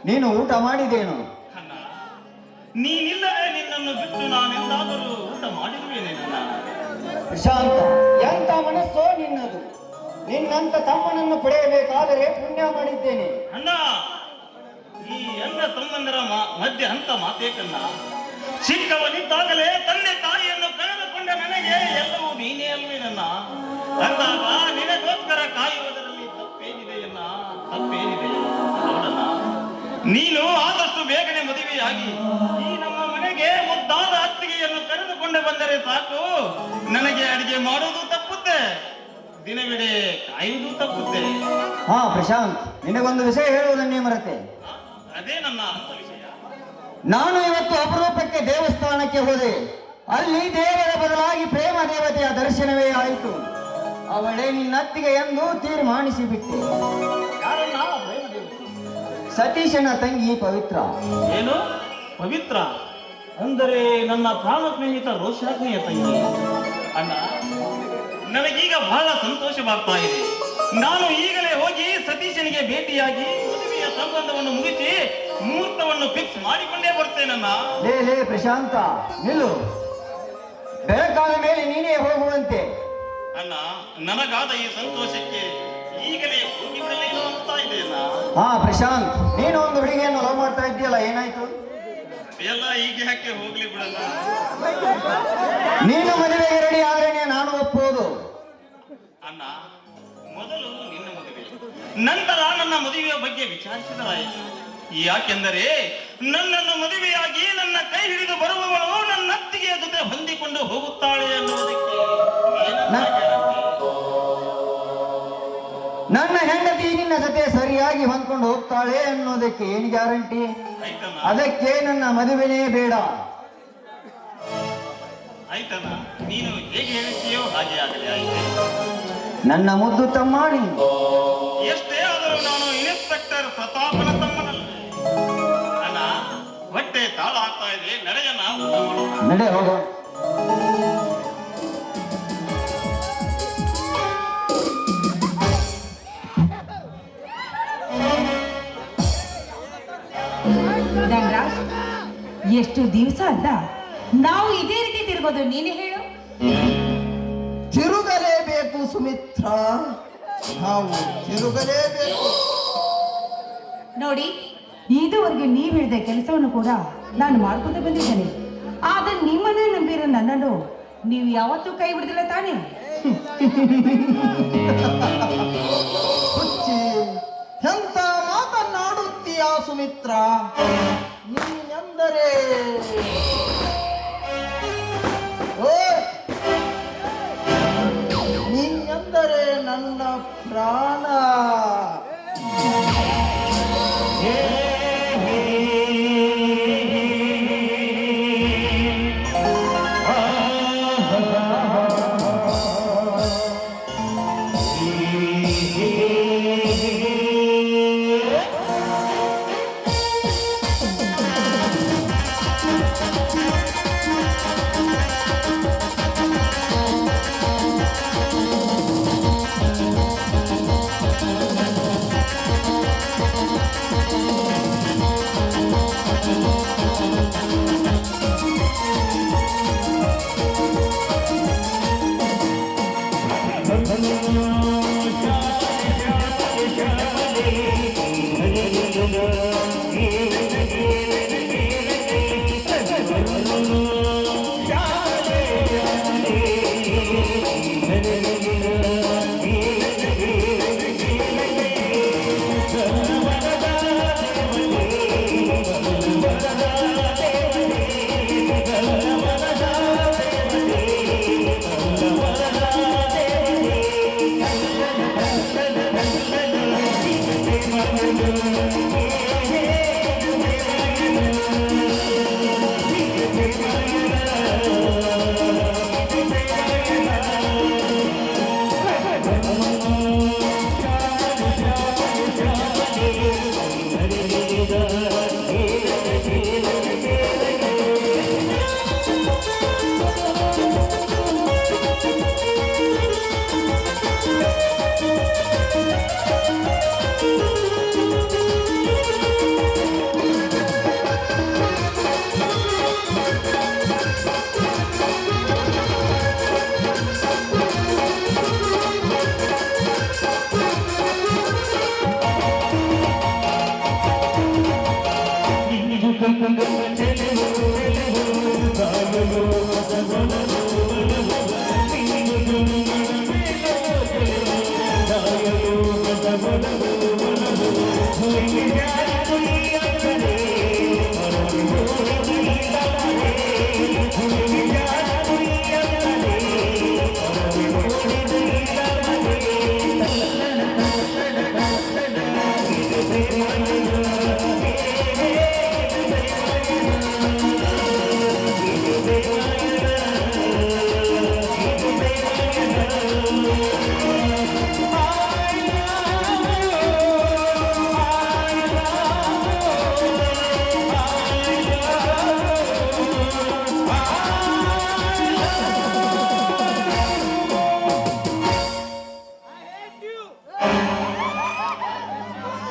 ನೀನು ಊಟ ಮಾಡಿದೇನು? ಅಣ್ಣ, ನೀನಿಲ್ಲದೆ ನಿನ್ನನ್ನು ಬಿಟ್ಟು ನಾನೆಂದಾದರೂ ಊಟ ಮಾಡಿರುವೇನೆ ನನ್ನ. ಪ್ರಶಾಂತ, ಎಂತ ಮನಸ್ಸೋ ನಿನ್ನದು. ನಿನ್ನಂತ ತಮ್ಮನನ್ನು ಪಡೆಯಬೇಕಾದರೆ ಪುಣ್ಯ ಮಾಡಿದ್ದೇನೆ. ಅಣ್ಣ, ಈ ಅಣ್ಣ ತಮ್ಮಂದರ ಮಧ್ಯೆ ಅಂತ ಮಾತೇ ಕಣ್ಣ. ಚಿಕ್ಕವನಿದ್ದಾಗಲೇ ತಂದೆ ತಾಯಿಯನ್ನು ಕಳೆದುಕೊಂಡ ನನಗೆ ಎಲ್ಲವೂ ನೀನೇ ಅಲ್ವೇ ನನ್ನ. ಅಂದಾಗ ನಿನಗೋಸ್ಕರ ಕಾಯುವುದರಲ್ಲಿ ತಪ್ಪೇನಿದೆಯನ್ನ? ತಪ್ಪೇನಿದೆ ನೋಡಣ್ಣ, ನೀನು ಆದಷ್ಟು ಬೇಗನೆ ಮದುವೆಯಾಗಿ ಈ ನಮ್ಮ ಮನೆಗೆ ಮುದ್ದಾದ ಅತ್ತಿಗೆಯನ್ನು ಕರೆದುಕೊಂಡು ಬಂದರೆ ಸಾಕು. ನನಗೆ ಅಡಿಗೆ ಮಾಡುವುದು ತಪ್ಪುತ್ತೆ, ದಿನವಿಡೀ ಕಾಯುವುದು ತಪ್ಪುತ್ತೆ. ಹಾ ಪ್ರಶಾಂತ್, ನಿನಗೊಂದು ವಿಷಯ ಹೇಳುವುದನ್ನೇ ಮರೆತೆ. ಅದೇ ನನ್ನ ಅಂತ ವಿಷಯ. ನಾನು ಇವತ್ತು ಅಪರೂಪಕ್ಕೆ ದೇವಸ್ಥಾನಕ್ಕೆ ಹೋದೆ. ಅಲ್ಲಿ ದೇವರ ಬದಲಾಗಿ ಪ್ರೇಮ ದೇವತೆಯ ದರ್ಶನವೇ ಆಯಿತು. ಅವಳೇ ನಿನ್ನತ್ತಿಗೆ ಎಂದು ತೀರ್ಮಾನಿಸಿ ಬಿಟ್ಟೆ. ಯಾರನ್ನ? ಪ್ರೇಮದೇವಿ. ಸತೀಶನ ತಂಗಿ ಪವಿತ್ರ. ಏನು ಪವಿತ್ರ ಅಂದರೆ ನನ್ನ ಪ್ರಾಣ ಸ್ನೇಹಿತ ರೋಷಾಗ್ನಿಯ ತಂಗಿ. ಅಣ್ಣ, ನನಗೀಗ ಬಹಳ ಸಂತೋಷವಾಗ್ತಾ ಇದೆ. ನಾನು ಈಗಲೇ ಹೋಗಿ ಸತೀಶನಿಗೆ ಭೇಟಿಯಾಗಿ ಮದುವೆಯ ಸಂಬಂಧವನ್ನು ಮುಗಿಸಿ ಮುಹೂರ್ತವನ್ನು ಫಿಕ್ಸ್ ಮಾಡಿಕೊಂಡೇ ಬರ್ತೇನನ್ನ. ಲೇ ಪ್ರಶಾಂತ, ನಿಲ್ಲು. ಬೆಳಕಾದ ಮೇಲೆ ನೀನೇ ಹೋಗುವಂತೆ. ಅಣ್ಣ, ನನಗಾದ ಈ ಸಂತೋಷಕ್ಕೆ ಈಗಲೇ ಹೋಗಿ ಬಿಡಲೇನು ಅನಿಸ್ತಾ ಇದೆಯಲ್ಲ. ಹಾ ಪ್ರಶಾಂತ್, ನೀನು ಒಂದು ಹುಡುಗಿಯನ್ನು ಲವ್ ಮಾಡ್ತಾ ಇದ್ದೀಯಲ್ಲ, ಏನಾಯ್ತು? ಎಲ್ಲ ಈಗ ಯಾಕೆ ಹೋಗ್ಲಿ ಬಿಡಲ್ಲ. ನೀನು ಮದುವೆಗೆ ರೆಡಿ ಆದ್ರೇನೆ ನಾನು ಒಪ್ಪೋದು. ಅಣ್ಣ, ಮೊದಲು ನಿನ್ನ ಮದುವೆ, ನಂತರ ನನ್ನ ಮದುವೆಯ ಬಗ್ಗೆ ವಿಚಾರಿಸಿದರಾಯಿತು. ಯಾಕೆಂದರೆ ನನ್ನನ್ನು ಮದುವೆಯಾಗಿ ನನ್ನ ಕೈ ಹಿಡಿದು ಬರುವವಳು ನನ್ನ ಅತ್ತಿಗೆಯ ಜೊತೆ ಹೊಂದಿಕೊಂಡು ಹೋಗುತ್ತಾಳೆ ಅನ್ನುವುದಕ್ಕೆ ಏನನ್ನ ಗ್ಯಾರಂಟಿ? ನನ್ನ ಹೆಂಡತಿ ನಿನ್ನ ಜೊತೆ ಸರಿಯಾಗಿ ಹೊಂದ್ಕೊಂಡು ಹೋಗ್ತಾಳೆ ಅನ್ನೋದಕ್ಕೆ ಏನು ಗ್ಯಾರಂಟಿ? ಆಯ್ತಣ್ಣ, ಅದಕ್ಕೆ ನನ್ನ ಮದುವೆನೇ ಬೇಡ. ಆಯ್ತಣ್ಣ, ನೀನು ಹೇಗೆ ಹೇಳ್ತೀಯೋ ಹಾಗೆ ಆಗಲಿ. ಆಯ್ತು, ನನ್ನ ಮುದ್ದು ತಮ್ಮ ನೀನು. ಎಷ್ಟೇ ಆದರೂ ನಾನು ಇನ್ಸ್ಪೆಕ್ಟರ್ ಪ್ರತಾಪನ ತಮ್ಮನಲ್ಲ. ಅಣ್ಣ, ಹೊಟ್ಟೆ ತಾಳ ಆಗ್ತಾ ಇದೆ, ನಡೆಯನ್ನ ಊಟ ಮಾಡೋಣ. ನಡೆ ಹೋಗೋ. ಧನರಾಜ್, ಎಷ್ಟು ದಿವಸ ಅಂತ ನಾವು ಇದೇ ರೀತಿ ತಿರುಗೋದು, ನೀನೇ ಹೇಳು. ತಿರುಗಲೇಬೇಕು ಸುಮಿತ್ರ, ನಾವು ತಿರುಗಲೇಬೇಕು. ನೋಡಿ, ಇದುವರೆಗೆ ನೀವು ಹೇಳಿದ ಕೆಲಸವನ್ನು ಕೂಡ ನಾನು ಮಾಡ್ಕೊಂಡು ಬಂದಿದ್ದೇನೆ. ಆದ್ರೆ ನಿಮ್ಮನ್ನೇ ನಂಬಿರೋ ನನ್ನನ್ನು ನೀವು ಯಾವತ್ತೂ ಕೈ ಬಿಡದಿಲ್ಲ ತಾನೇ? ಹುಚ್ಚಿ, ಎಂತ ಮಾತನಾಡುತ್ತೀಯ ಸುಮಿತ್ರ? ನೀನೆಂದರೆ ನೀನೆಂದರೆ ನನ್ನ ಪ್ರಾಣ.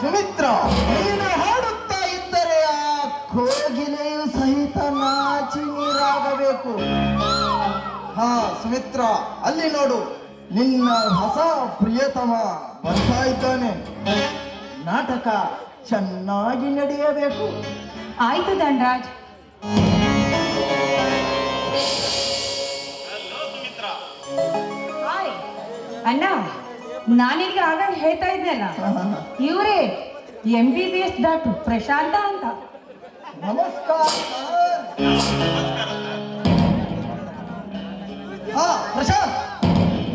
ಸುಮಿತ್ರ, ನೀನು ಹಾಡುತ್ತಾ ಇದ್ದರೆ ಆ ಕೋಗಿಲೆಯು ಸಹಿತ ನಾಚಿ ನೀರಾಗಬೇಕು. ಹಾ ಸುಮಿತ್ರ, ಅಲ್ಲಿ ನೋಡು, ನಿನ್ನ ಹೊಸ ಪ್ರಿಯತಮ ಬರ್ತಾ ಇದ್ದಾನೆ. ನಾಟಕ ಚೆನ್ನಾಗಿ ನಡೆಯಬೇಕು. ಆಯ್ತು ಧನರಾಜ್. ಹಲೋ ಸುಮಿತ್ರ. ಹಾಯ್ ಅಣ್ಣ, ನಾನಿಗೆ ಆಗ ಹೇಳ್ತಾ ಇದ್ನಲ್ಲ, ಇವರೇ MBBS ಡಾಕ್ಟರ್ ಪ್ರಶಾಂತ ಅಂತ. ನಮಸ್ಕಾರ ಸರ್. ನಮಸ್ಕಾರ ಸರ್. ಹಾ ಪ್ರಶಾಂತ್,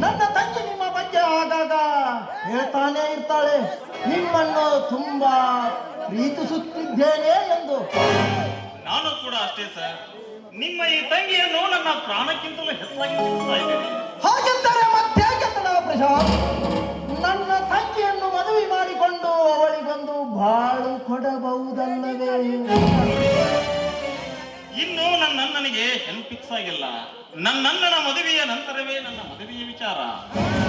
ನನ್ನ ತಂಗಿ ನಿಮ್ಮ ಬಗ್ಗೆ ಆಗಾಗ ಹೇಳ್ತಾನೆ ಇರ್ತಾಳೆ, ನಿಮ್ಮನ್ನು ತುಂಬಾ ಪ್ರೀತಿಸುತ್ತಿದ್ದೇನೆ ಎಂದು. ನಾನು ಕೂಡ ಅಷ್ಟೇ ಸರ್. ನಿಮ್ಮ ಈ ತಂಗಿಯನ್ನು ನನ್ನ ಪ್ರಾಣಕ್ಕಿಂತಲೂ ಹೆಚ್ಚಾಗಿ ಪ್ರೀತಿಸ್ತಾ ಇದ್ದೇನೆ. ಹಾಗೆಂದರೆ ಮತ್ತೆ ಕೆತ್ತಡ ಪ್ರಶಾಂತ್, ನನ್ನ ತಂಗಿಯನ್ನು ಮದುವೆ ಮಾಡಿಕೊಂಡು ಅವಳಿಗೊಂದು ಬಾಳು ಕೊಡಬಹುದಲ್ಲವೇ? ಇನ್ನು ನನ್ನಣ್ಣನಿಗೆ ಹೆಣ್ಣು ಫಿಕ್ಸ್ ಆಗಿಲ್ಲ. ನನ್ನಣ್ಣನ ಮದುವೆಯ ನಂತರವೇ ನನ್ನ ಮದುವೆಯ ವಿಚಾರ.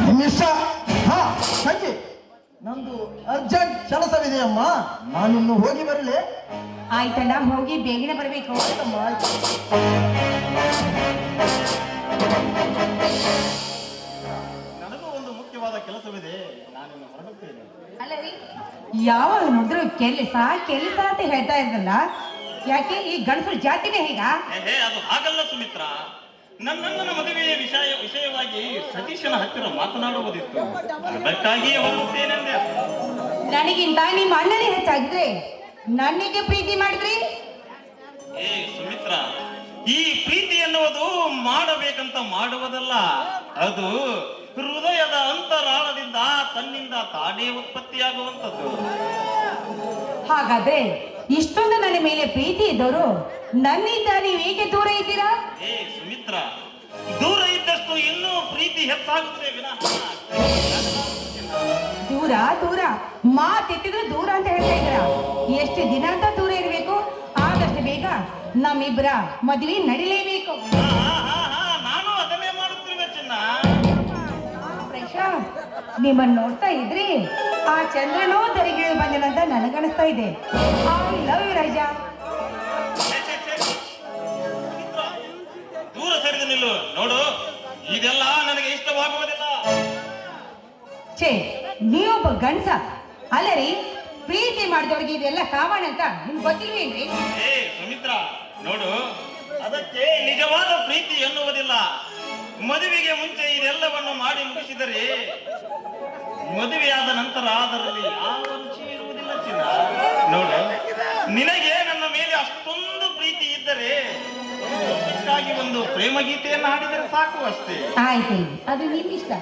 ನಿಮ್ಮಿಷ್ಟ. ಹಾ ತಂಗಿ, ನಂದು ಅರ್ಜೆಂಟ್ ಕೆಲಸವಿದೆಯಮ್ಮ, ನಾನಿನ್ನು ಹೋಗಿ ಬರಲೇ? ಆಯ್ತಣ್ಣ, ಹೋಗಿ ಬೇಗನೆ ಬರಬೇಕು. ಆಯ್ತಮ್ಮ, ಆಯ್ತು. ನನಗೂ ಒಂದು ಮುಖ್ಯವಾದ ಕೆಲಸವಿದೆ, ನಾನಿನ್ನು ಹೊರಡುತ್ತೇನೆ. ಅಲ್ಲ ರೀ, ಯಾವಾಗ ನೋಡಿದ್ರು ಕೆಲಸ ಕೆಲಸ ಅಂತ ಹೇಳ್ತಾ ಇದ್ದಲ್ಲ, ಯಾಕೆ ಈ ಗಂಡಸರು ಜಾತಿನೇ ಹೀಗ? ಹೇ, ಅದು ಹಾಗಲ್ಲ ಸುಮಿತ್ರ. ನನ್ನಣ್ಣನ ಮದುವೆಯ ವಿಷಯವಾಗಿ ಸತೀಶನ ಹತ್ತಿರ ಮಾತನಾಡುವುದಿತ್ತು, ಅದಕ್ಕಾಗಿಯೇ ಹೊರಡುತ್ತೇನೆಂದೆ. ನನಗಿಂತ ನಿಮ್ಮ ಅಣ್ಣನೇ ಹೆಚ್ಚಾಗಿದ್ರೆ ನನಗೆ ಪ್ರೀತಿ ಮಾಡಿದ್ರಿ? ಏ ಸುಮಿತ್ರ, ಈ ಪ್ರೀತಿ ಎನ್ನುವುದು ಮಾಡಬೇಕಂತ ಮಾಡುವುದಲ್ಲ, ಅದು ಹೃದಯದ ಅಂತರಾಳದಿಂದ ತನ್ನಿಂದ ತಾನೇ ಉತ್ಪತ್ತಿಯಾಗುವಂಥದ್ದು. ಹಾಗಾದ್ರೆ ಇಷ್ಟೊಂದು ನನ್ನ ಮೇಲೆ ಪ್ರೀತಿ ಇದ್ದವರು ನನ್ನಿಂದ ನೀವು ಏಕೆ ದೂರ ಇದ್ದೀರಾ? ಏ ಸುಮಿತ್ರ, ದೂರ ಇದ್ದಷ್ಟು ಇನ್ನೂ ಪ್ರೀತಿ ಹೆಚ್ಚಾಗುತ್ತೆ ವಿನಃ ದೂರ ದೂರ ಮಾತೆತ್ತಿದ್ರೆ ದೂರ ಅಂತ ಹೇಳ್ತಾ ಇದ್ದೀರಾ. ಎಷ್ಟು ದಿನ ಅಂತ ದೂರ ಇರಬೇಕು? ಆದಷ್ಟು ಬೇಗ ನಮ್ಮಿಬ್ಬರ ಮದುವೆ ನಡಿಲೇಬೇಕು. ನಾನು ಅದನ್ನೇ ಮಾಡುತ್ತಿರುವೆ ಚಿನ್ನ. ಪ್ರಶಾಂತ್, ನಿಮ್ಮನ್ನು ನೋಡ್ತಾ ಇದ್ರಿ ಆ ಚಂದ್ರನೋ ದರಿಗಿಳಿದು ಬಂದಿರಂತ ನನಗನಿಸ್ತಾ ಇದೆ. ಐ ಲವ್ ಯು ರಾಜ. ಸುಮಿತ್ರ, ದೂರ ಸರಿದು ನಿಲ್ಲು. ನೋಡು, ಇದೆಲ್ಲ ನನಗೆ ಇಷ್ಟವಾಗುವುದಿಲ್ಲ. ಛೇ, ನೀವೊಬ್ಬ ಗಂಡಸ ಅಲ್ಲ ರೀ? ಪ್ರೀತಿ ಮಾಡಿದವ್ರಿಗೆ ಇದೆಲ್ಲ ಕಾಮನ್ ಅಂತ ನಿಮ್ಗೆ ಗೊತ್ತಿಲ್ವೇನ್ರಿ? ಏ ಸುಮಿತ್ರ, ನೋಡು, ಅದಕ್ಕೆ ನಿಜವಾದ ಪ್ರೀತಿ ಎನ್ನುವುದಿಲ್ಲ. ಮದುವೆಗೆ ಮುಂಚೆ ಇದೆಲ್ಲವನ್ನು ಮಾಡಿ ಮುಗಿಸಿದರೆ ಮದುವೆಯಾದ ನಂತರ ಅದರಲ್ಲಿ ಯಾವ ರುಚಿ ಇರುವುದಿಲ್ಲ ಚಿನ್ನ. ನೋಡು, ನಿನಗೆ ನನ್ನ ಮೇಲೆ ಅಷ್ಟೊಂದು ಪ್ರೀತಿ ಇದ್ದರೆ ಅದಕ್ಕಾಗಿ ಒಂದು ಪ್ರೇಮ ಗೀತೆಯನ್ನು ಹಾಡಿದರೆ ಸಾಕು ಅಷ್ಟೇ. ಆಯ್ತು, ಅದು ನಿಮ್ಮಿಷ್ಟ.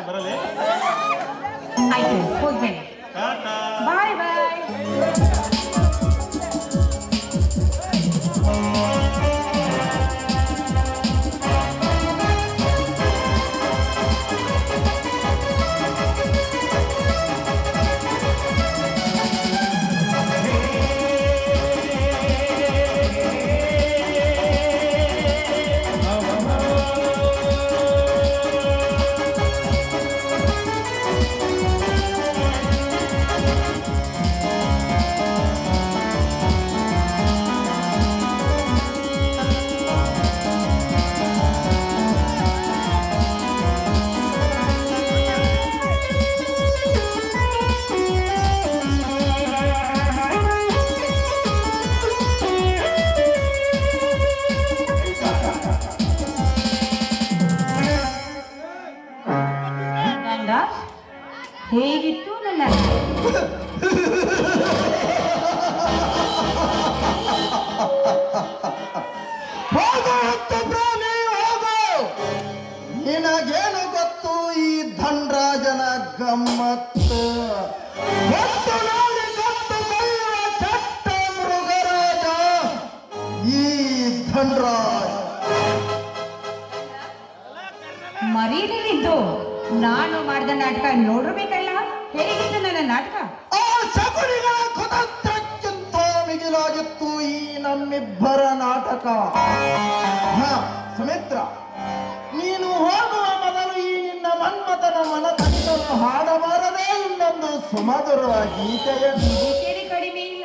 ಬರಲೇ ಆಯ್ತು ಹೋಗ್ಬೇಡಿ. ಟಾಟಾ. ಬಾಯ್ ಬಾಯ್. ಹೇಗಿತ್ತು ನನ್ನ ನಿನಗೇನು ಗೊತ್ತು ಈ ಧನ್ರಾಜನ ಗಮ್ಮತ್ತು? ಗೊತ್ತು ನೋಡಿ ಗೊತ್ತು ಬೈಯುವ ಚಟ್ಟ ಮೃಗರಾಜ ಈ ಧನ್ರಾಜ. ಮರೀಲಿದ್ದು ನಾನು ಮಾಡಿದ ನಾಟಕ ನೋಡಿರ್ಬೇಕಲ್ಲ. ಹೇಗಿತ್ತು ನನ್ನ ನಾಟಕ? ಆ ಶಕುನಿಗಳ ಕುತಂತ್ರಕ್ಕಿಂತ ಮಿಗಿಲಾಗಿತ್ತು ಈ ನಮ್ಮಿಬ್ಬರ ನಾಟಕ. ಸುಮಿತ್ರ, ನೀನು ಹೋಗುವ ಮೊದಲು ಈ ನಿನ್ನ ಮನ್ಮಥನ ಮನತಟ್ಟನ್ನು ಹಾಡಬಾರದೇ ಇನ್ನೊಂದು ಸುಮಧುರ ಗೀತೆಯನ್ನು. ಗೀತೆಯಲ್ಲಿ ಕಡಿಮೆ ಇಲ್ಲ.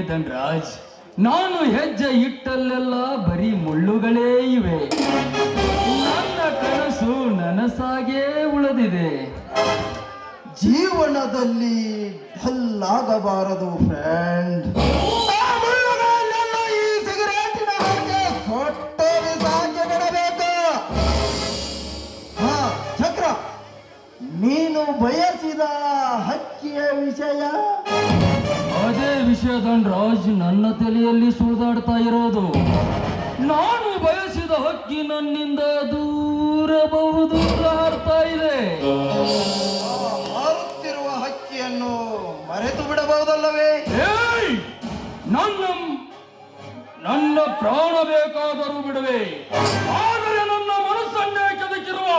ಧನ್ರಾಜ್, ನಾನು ಹೆಜ್ಜೆ ಇಟ್ಟಲ್ಲೆಲ್ಲ ಬರೀ ಮುಳ್ಳುಗಳೇ ಇವೆ. ನನ್ನ ಕನಸು ನನಸಾಗೇ ಉಳಿದಿದೆ. ಜೀವನದಲ್ಲಿ ಡಲ್ಲಾಗಬಾರದು ಫ್ರೆಂಡ್. ಈ ಸಿಗರೇಟಿನ ಹಾಗೆ ಹೊಟ್ಟೆ ಬಿಸಾಕಿ ಬಿಡಬೇಕು. ಹಾ ಚಕ್ರ, ನೀನು ಬಯಸಿದ ಹಕ್ಕಿಯ ವಿಷಯ? ಅದೇ ವಿಷಯ ಧನ್ರಾಜ್ ನನ್ನ ತಲೆಯಲ್ಲಿ ಸುಳಿದಾಡ್ತಾ ಇರೋದು. ನಾನು ಬಯಸಿದ ಹಕ್ಕಿ ನನ್ನಿಂದ ದೂರ ಬಹುದೂರ ಹಾರ್ತಾ ಇದೆ. ಹಾರುತ್ತಿರುವ ಹಕ್ಕಿಯನ್ನು ಮರೆತು ಬಿಡಬಹುದಲ್ಲವೇ? ಏಯ್! ನನ್ನ ಪ್ರಾಣ ಬೇಕಾದರೂ ಬಿಡುವೆ, ಆದರೆ ನನ್ನ ಮನಸ್ಸನ್ನೇ ಕೆದಕಿರುವ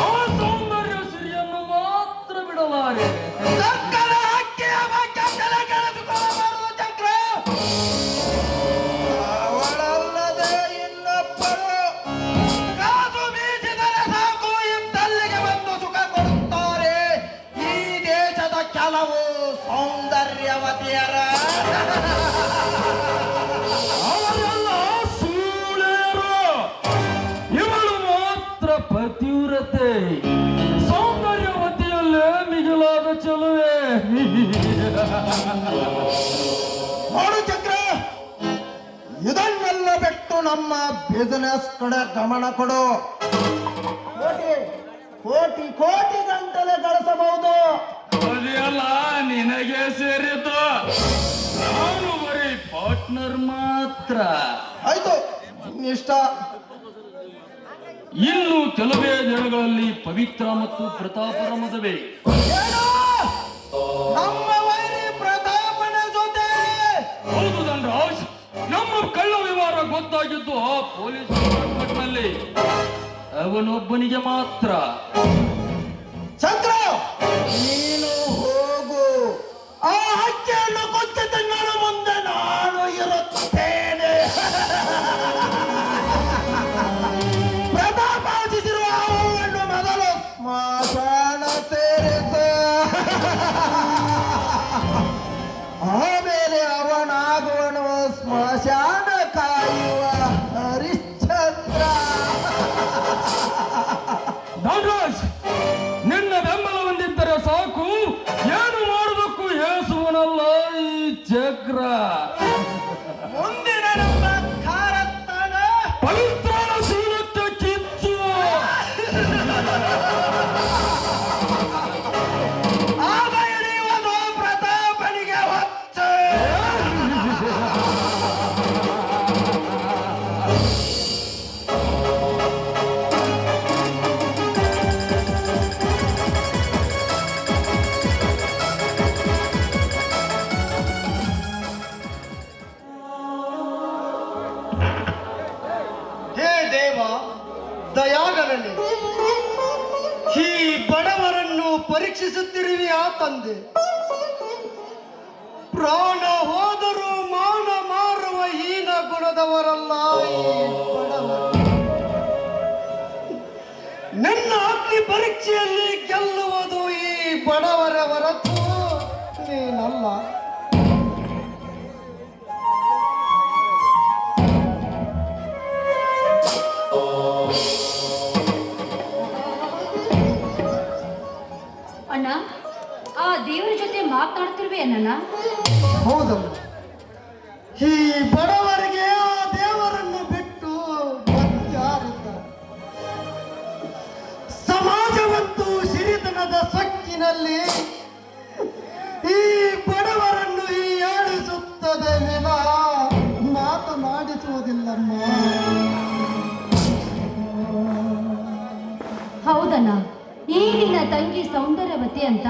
ಆ ಸೌಂದರ್ಯ ಸಿರಿಯನ್ನು ಮಾತ್ರ ಬಿಡಲಾರೆ. ಅವಳಲ್ಲದೆ ಇನ್ನೊಬ್ಬರು ಕಾದು ಬೀಸಿದರೆ ಸಾಕು, ಇದ್ದಲ್ಲಿಗೆ ಬಂದು ಸುಖ ಕೊಡುತ್ತಾರೆ ಈ ದೇಶದ ಕೆಲವು ಸೌಂದರ್ಯವತಿಯರ. ಅವರೆಲ್ಲ ಸೂಳೆಯರು. ಇವಳು ಮಾತ್ರ ಪತಿವ್ರತೆ, ಸೌಂದರ್ಯವತಿಯಲ್ಲೇ ಮಿಗಿಲಾದ ಚೆಲುವೆ. ನೋಡು ಚಕ್ರ, ಇದನ್ನೆಲ್ಲ ಬಿಟ್ಟು ನಮ್ಮ ಬಿಸಿನೆಸ್ ಕಡೆ ಗಮನ ಕೊಡು. ಕೋಟಿ ಕೋಟಿ ಗಂಟಲೆ ಗಳಿಸಬಹುದು. ಅದೆಲ್ಲ ನಿನಗೆ ಸೇರಿದ್ದು, ನಾನು ಬರೀ ಪಾರ್ಟ್ನರ್ ಮಾತ್ರ. ಆಯ್ತು, ಇಷ್ಟ. ಇನ್ನು ಕೆಲವೇ ದಿನಗಳಲ್ಲಿ ಪವಿತ್ರ ಮತ್ತು ಪ್ರತಾಪರ ಮದುವೆ. ಏನು? ನಮ್ಮ ವೈರಿ ಪ್ರತಾಪನ ಜೊತೆ? ಹೌದು ಧನ್ರಾಜ್, ನಮ್ಮ ಕಳ್ಳ ವ್ಯವಹಾರ ಗೊತ್ತಾಗಿದ್ದು ಆ ಪೊಲೀಸ್ ಡಿಪಾರ್ಟ್ಮೆಂಟ್ನಲ್ಲಿ ಅವನೊಬ್ಬನಿಗೆ ಮಾತ್ರ. ಚಂದ್ರ, ನೀನು ಹೋಗು. ಆ ಹಕ್ಕಿಯನ್ನು ಕೊಚ್ಚಿ ತಿನ್ನಲು ಮುಂದೆ ನಾನು ಇರುತ್ತೇನೆ. ಪ್ರತಾಪಾರ್ಜಿಸಿರುವ ಹೂವನ್ನು ಮೊದಲು ಸ್ಮಶಾನ ಸೇರಿಸ, ಆಮೇಲೆ ಅವನಾಗುವನು ಸ್ಮಶಾನ ಕಾಯುವ ಹರಿಶ್ಚಂದ್ರ. ಧನ್ರಾಜ್, ನಿನ್ನ ಬೆಂಬಲ ಹೊಂದಿದ್ದರೆ ಸಾಕು, ಏನು ಮಾಡುವುದಕ್ಕೂ ಹೇಸುವನಲ್ಲ ಈ ಚಕ್ರ. ಮುಂದಿನ ನಮ್ಮ ಕಾರಸ್ಥಾನ ಪವಿತ್ರ ಶೀಲಕ್ಕೆ ಕಿಚ್ಚು. ಆಗ ಹಿಡಿಯುವುದು ಪ್ರತಾಪನಿಗೆ ಹೊತ್ತು. ಹೇ ದೇವ ದಯಾಗರನೆ, ಈ ಬಡವರನ್ನು ಪರೀಕ್ಷಿಸುತ್ತಿರುವೆಯಾ ತಂದೆ? ಪ್ರಾಣ ಹೋದರೂ ಮಾನ ಮಾರುವ ಹೀನ ಗುಣದವರಲ್ಲ ಈ ಬಡವರು. ನನ್ನ ಅಗ್ನಿ ಪರೀಕ್ಷೆಯಲ್ಲಿ ಗೆಲ್ಲುವುದು ಈ ಬಡವರ ಹೊರತು ನೀನಲ್ಲ. ಅಣ್ಣ, ಆ ದೇವರ ಜೊತೆ ಮಾತನಾಡ್ತಿರುವೆ ಅಣ್ಣ. ಹೌದಮ್ಮ, ಈ ಬಡವರಿಗೆ ಆ ದೇವರನ್ನು ಬಿಟ್ಟು ಮತ್ತಾರಿದ್ದಾರೆ? ಸಮಾಜವಂತೂ ಸಿರಿತನದ ಸೊಕ್ಕಿನಲ್ಲಿ ಈ ಬಡವರನ್ನು ಹೀಯಾಳಿಸುತ್ತದೆ ವಿನಃ ಮಾತನಾಡಿಸುವುದಿಲ್ಲಮ್ಮ. ಹೌದಣ್ಣ, ಈಗಿನ ತಂಗಿ ಸೌಂದರ್ಯವತಿ ಅಂತ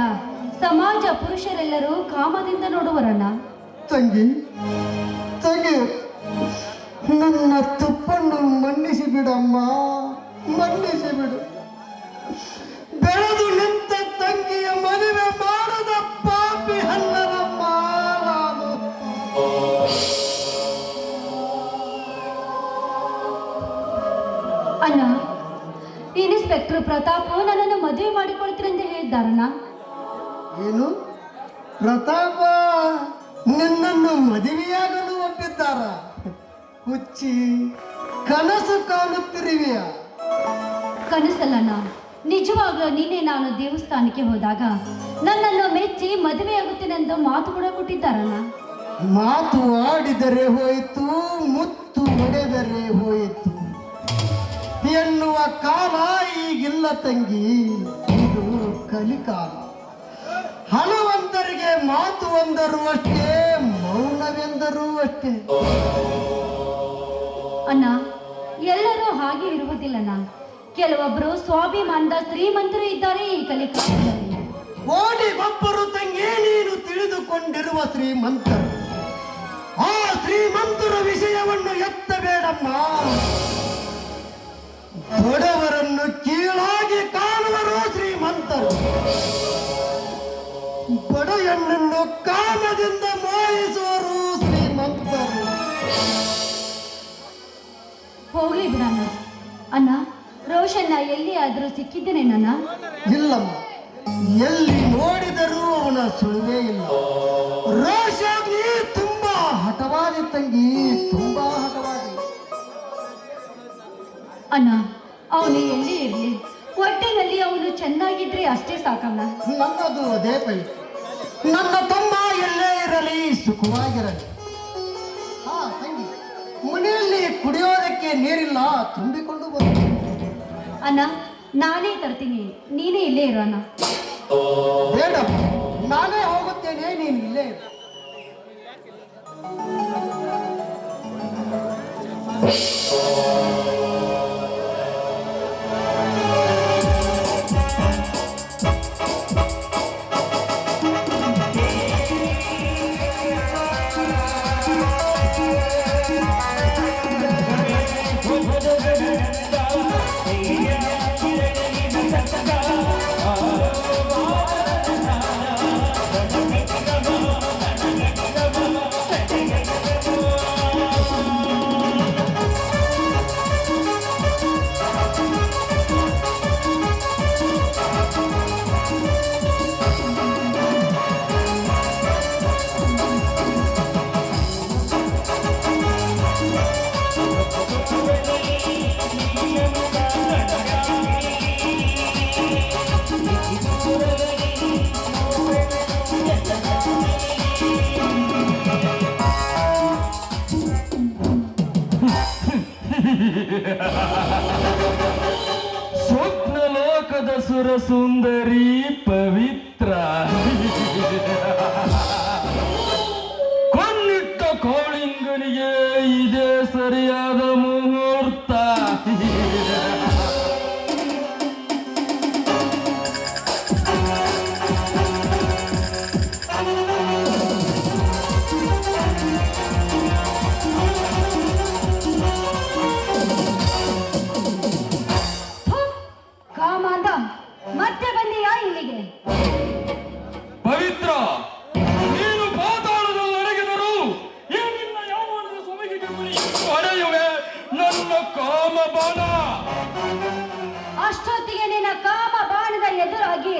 ಸಮಾಜ ಪುರುಷರೆಲ್ಲರೂ ಕಾಮದಿಂದ ನೋಡುವರಣ್ಣ. ತಂಗಿ ತಂಗಿ, ನನ್ನ ತಪ್ಪನ್ನು ಮನ್ನಿಸಿ ಬಿಡಮ್ಮ, ಮನ್ನಿಸಿ ಬಿಡು. ಬೆಳೆದು ನಿಂತ ತಂಗಿಯ ಮದುವೆ ಮಾಡದ ಪಾಪಿ ಅಲ್ಲದಮ್ಮ ನಾನು. ಅಣ್ಣ, ಇನ್ಸ್ಪೆಕ್ಟರ್ ಪ್ರತಾಪ್ ನನ್ನನ್ನು ಮದುವೆ ಮಾಡಿಕೊಳ್ತೀರಂತ ಹೇಳಿದ್ದಾರಣ್ಣ. ಏನು ಪ್ರತಾಪ ನಿನ್ನನ್ನು ಮದುವೆಯಾಗಲು ಒಪ್ಪಿದ್ದಾರ? ಹುಚ್ಚಿ, ಕನಸು ಕಾಣುತ್ತಿರುವೆಯಾ? ಕನಸಲ್ಲಣ್ಣ, ನಿಜವಾಗ್ಲೂ ನಿನ್ನೆ ನಾನು ದೇವಸ್ಥಾನಕ್ಕೆ ಹೋದಾಗ ನನ್ನನ್ನು ಮೆಚ್ಚಿ ಮದುವೆಯಾಗುತ್ತೇನೆಂದು ಮಾತು ಕೂಡ ಕೊಟ್ಟಿದ್ದಾರಣ್ಣ. ಮಾತು ಆಡಿದರೆ ಹೋಯಿತು, ಮುತ್ತು ಒಡೆದರೆ ಹೋಯಿತು ಎನ್ನುವ ಕಾಲ ಈಗಿಲ್ಲ ತಂಗಿ. ಇದು ಕಲಿಕಾಲ. ಹಣವಂತರಿಗೆ ಮಾತು ಒಂದರು ಅಷ್ಟೇ, ಮೌನವೆಂದರೂ ಅಷ್ಟೇ. ಅಣ್ಣ, ಎಲ್ಲರೂ ಹಾಗೆ ಇರುವುದಿಲ್ಲಣ್ಣ. ಕೆಲವೊಬ್ಬರು ಸ್ವಾಭಿಮಾನದ ಶ್ರೀಮಂತರು ಇದ್ದಾರೆ ಈ ಕಲಿಕಾಲದಲ್ಲಿ. ಕೋಟಿಗೊಬ್ಬರು ತಂಗಿ ನೀನು ತಿಳಿದುಕೊಂಡಿರುವ ಶ್ರೀಮಂತರು. ಆ ಶ್ರೀಮಂತರ ವಿಷಯವನ್ನು ಎತ್ತಬೇಡಮ್ಮ. ಬಡವರನ್ನು ಕೀಳಾಗಿ ಕಾಣುವರು ಶ್ರೀಮಂತರು. ಬಡ ಹೆಣ್ಣನ್ನು ಕಾಮದಿಂದ ಮೋಹಿಸುವರು ಶ್ರೀಮಂತರು. ಹೋಗ್ಲಿ ಬಿಡಣ್ಣ. ಅಣ್ಣ, ರೋಷನ್ನ ಎಲ್ಲಿಯಾದರೂ ಸಿಕ್ಕಿದ್ದೇನೆ ನನ್ನ? ಇಲ್ಲಮ್ಮ, ಎಲ್ಲಿ ನೋಡಿದರೂ ಅವನ ಸುಳಿವೇ ಇಲ್ಲ. ರೋಷಾಗ್ನಿ ತುಂಬಾ ಹಠವಾದಿ ತಂಗಿ, ತುಂಬಾ ಹಠವಾದಿ. ಅಣ್ಣ, ಅವನು ಎಲ್ಲಿ ಇರಲಿ, ಒಟ್ಟಿನಲ್ಲಿ ಅವನು ಚೆನ್ನಾಗಿದ್ರೆ ಅಷ್ಟೇ ಸಾಕಣ್ಣ. ನನ್ನದು ಅದೇ ಬಯಕೆ. ನನ್ನ ತಮ್ಮ ಎಲ್ಲೇ ಇರಲಿ, ಸುಖವಾಗಿರಲಿ. ಹಾ ತಂಗಿ, ಮನೆಯಲ್ಲಿ ಕುಡಿಯೋದಕ್ಕೆ ನೀರಿಲ್ಲ, ತುಂಬಿಕೊಂಡು ಬರುತ್ತೇನೆ. ಅಣ್ಣ, ನಾನೇ ತರ್ತೀನಿ, ನೀನೇ ಇಲ್ಲೇ ಇರೋ ಅಣ್ಣ. ಬೇಡಪ್ಪ, ನಾನೇ ಹೋಗುತ್ತೇನೆ, ನೀನು ಇಲ್ಲೇ ಇರು. ಸ್ವಪ್ನಲೋಕದ ಸುರ ಸುಂದರಿ ಪವಿತ್ರ, ಕೊನ್ನಿಟ್ಟ ಕೋಳಿಂಗನಿಗೆ ಇದೇ ಸರಿಯಾದ ಮುಹೂರ್ತ. ಕಾಮಾಂಧ, ಮತ್ತೆ ಬಂದೀಯಾ ಇಲ್ಲಿಗೆ? ಪವಿತ್ರ, ನೀನು ಪಾತಾಳದಲ್ಲಿ ಅಡಗಿದರು ಈ ನಿನ್ನ ಯೌವನದ ಸೊಬಗಿಗೆ ಪಡೆಯುವೆ ನನ್ನ ಕಾಮಬಾಣ. ಅಷ್ಟೊತ್ತಿಗೆ ನಿನ್ನ ಕಾಮ ಬಾಣದ ಎದುರಾಗಿ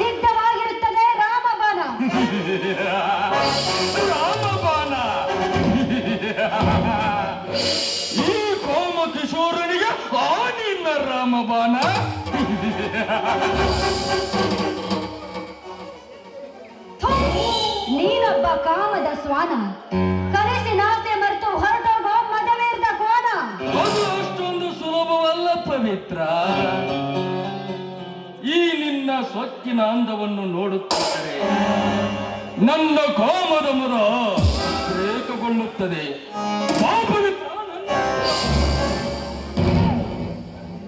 ಸಿದ್ಧವಾಗಿರುತ್ತದೆ ರಾಮಬಾಣ. ರಾಮಬಾಣ, ಈ ಕೋಮ ಕಿಶೋರನಿಗೆ ಆ ನಿನ್ನ ರಾಮಬಾಣ. ನೀನೊಬ್ಬ ಕಾಮದ ಶ್ವಾನ, ಕನಸಿನಾಸೆ ಮರೆತು ಹೊರಟೋಗೋ ಮದವೇರ್ದ ಕೋನ. ಅದು ಅಷ್ಟೊಂದು ಸುಲಭವಲ್ಲ ಪವಿತ್ರ. ಈ ನಿನ್ನ ಸೊಕ್ಕಿನ ಅಂದವನ್ನು ನೋಡುತ್ತಿದ್ದರೆ ನನ್ನ ಕಾಮದ ಮದ ರೇಖಗೊಳ್ಳುತ್ತದೆ. ಪವಿತ್ರ,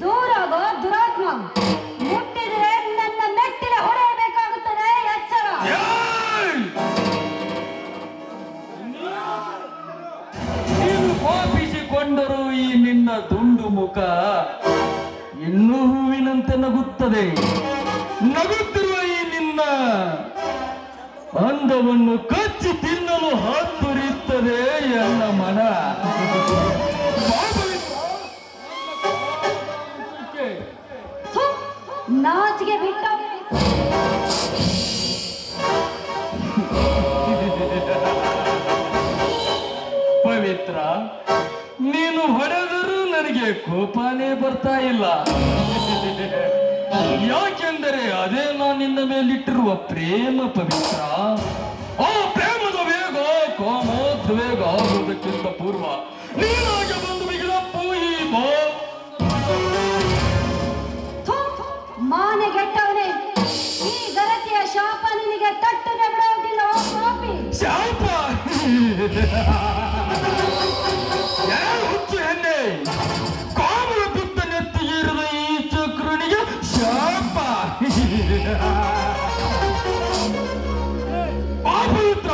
ದೂರಾಗೋ ದುರಾತ್ಮ, ಮುಟ್ಟಿದ್ರೆ ನನ್ನ ಮೆಟ್ಟಿನ ಹೊಡೆಯಬೇಕಾಗುತ್ತದೆ, ಎಚ್ಚರ. ನೀನು ಪಾಪಿಸಿಕೊಂಡರೂ ಈ ನಿನ್ನ ದುಂಡು ಮುಖ ಇನ್ನೂ ಹೂವಿನಂತೆ ನಗುತ್ತದೆ. ನಗುತ್ತಿರುವ ಈ ನಿನ್ನ ಅಂದವನ್ನು ಕಚ್ಚಿ ತಿನ್ನಲು ಹಾತುರಿಯುತ್ತದೆ ಎನ್ನ ಮನ. ನಾಚಿಗೆ ಬಿಟ್ಟ ಕೋಪನೇ ಬರ್ತಾ ಇಲ್ಲ. ಯಾಕೆಂದರೆ ಅದೇ ನಾನು ನಿನ್ನ ಮೇಲಿಟ್ಟಿರುವ ಪ್ರೇಮ ಪವಿತ್ರ. ಆ ಪ್ರೇಮದ ವೇಗ ಕಾಮೋದ್ವೇಗ ಆಗುವುದಕ್ಕಿಂತ ಪೂರ್ವ ನೀನಾಗೆ ಬಂದು ಬಿಗಿದಪ್ಪು ಈ ಮಾನೆಗೆಟ್ಟವನೇ, ಈ ಗರತಿಯ ಶಾಪ ನಿನಗೆ ತಟ್ಟನೆ ಬಿಡುವುದಿಲ್ಲ. ಪಾಪಿ ಶಾಪ ಯಾರು ಹುಚ್ಚು ಹೆಣ್ಣೆ, ಕಾಮನ ಬಿದ್ದ ನೆತ್ತಿಗೇರಿದ ಈ ಚಕ್ರನಿಗೆ ಶಾಪ. ಪಾಪವಿತ್ರ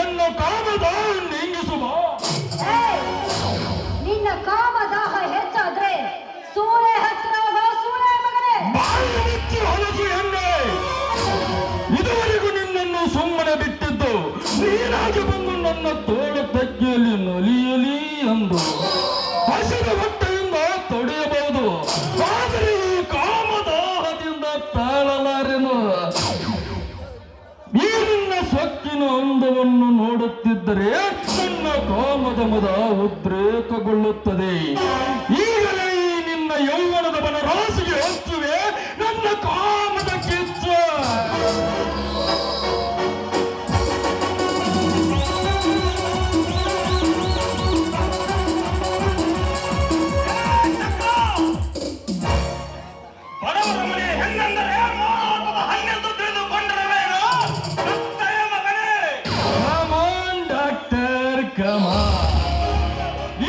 ಎನ್ನ ಕಾಮದ ನೀಂಗಿಸುವ. ನಿನ್ನ ಕಾಮದಾಹ ಹೆಚ್ಚಾದ್ರೆ ಸೂಳೆ ಹತ್ರ ಸೂಳೆ ಮಗನೇ. ಬಾಯಿ ಮುಚ್ಚಿ ಹೊಲಸು ಹೆಣ್ಣೆ, ಇದುವರೆಗೂ ನಿನ್ನನ್ನು ಸುಮ್ಮನೆ ಬಿಟ್ಟಿದ್ದು ನೀನಾಗಿ ಬಂದು ನನ್ನ ತೋಳ ತಗ್ಗಿಯಲ್ಲಿ ನಲಿಯಲಿ ಎಂದು ಹಸಿದ ಹೊಟ್ಟೆಯಿಂದ ತೊಡೆಯಬಹುದು. ಆದರೆ ಈ ಕಾಮದಾಹದಿಂದ ತಾಳಲಾರೆನು. ಈ ನಿನ್ನ ಸೊಕ್ಕಿನ ಅಂದವನ್ನು ನೋಡುತ್ತಿದ್ದರೆ ನನ್ನ ಕಾಮದ ಮದ ಉದ್ರೇಕಗೊಳ್ಳುತ್ತದೆ. ಈಗಲೇ ಈ ನಿನ್ನ ಯೌವನದ ಬನರಾಸಿಗೆ ಹಚ್ಚುವೆ ನನ್ನ ಕಾಮದ ಕಿಚ್ಚ. ಬಡವರ ಮನೆ ಹೆಣ್ಣೆಂದರೆ ಮಾನವತ್ವದ ಹಣ್ಣೆಂದು ತಿಳಿದುಕೊಂಡರವೇನೋ ಸತ್ತೆಯ ಮಗನೇ. ಕಮಾನ್ ಡಾಕ್ಟರ್ ಕಮಾನ್,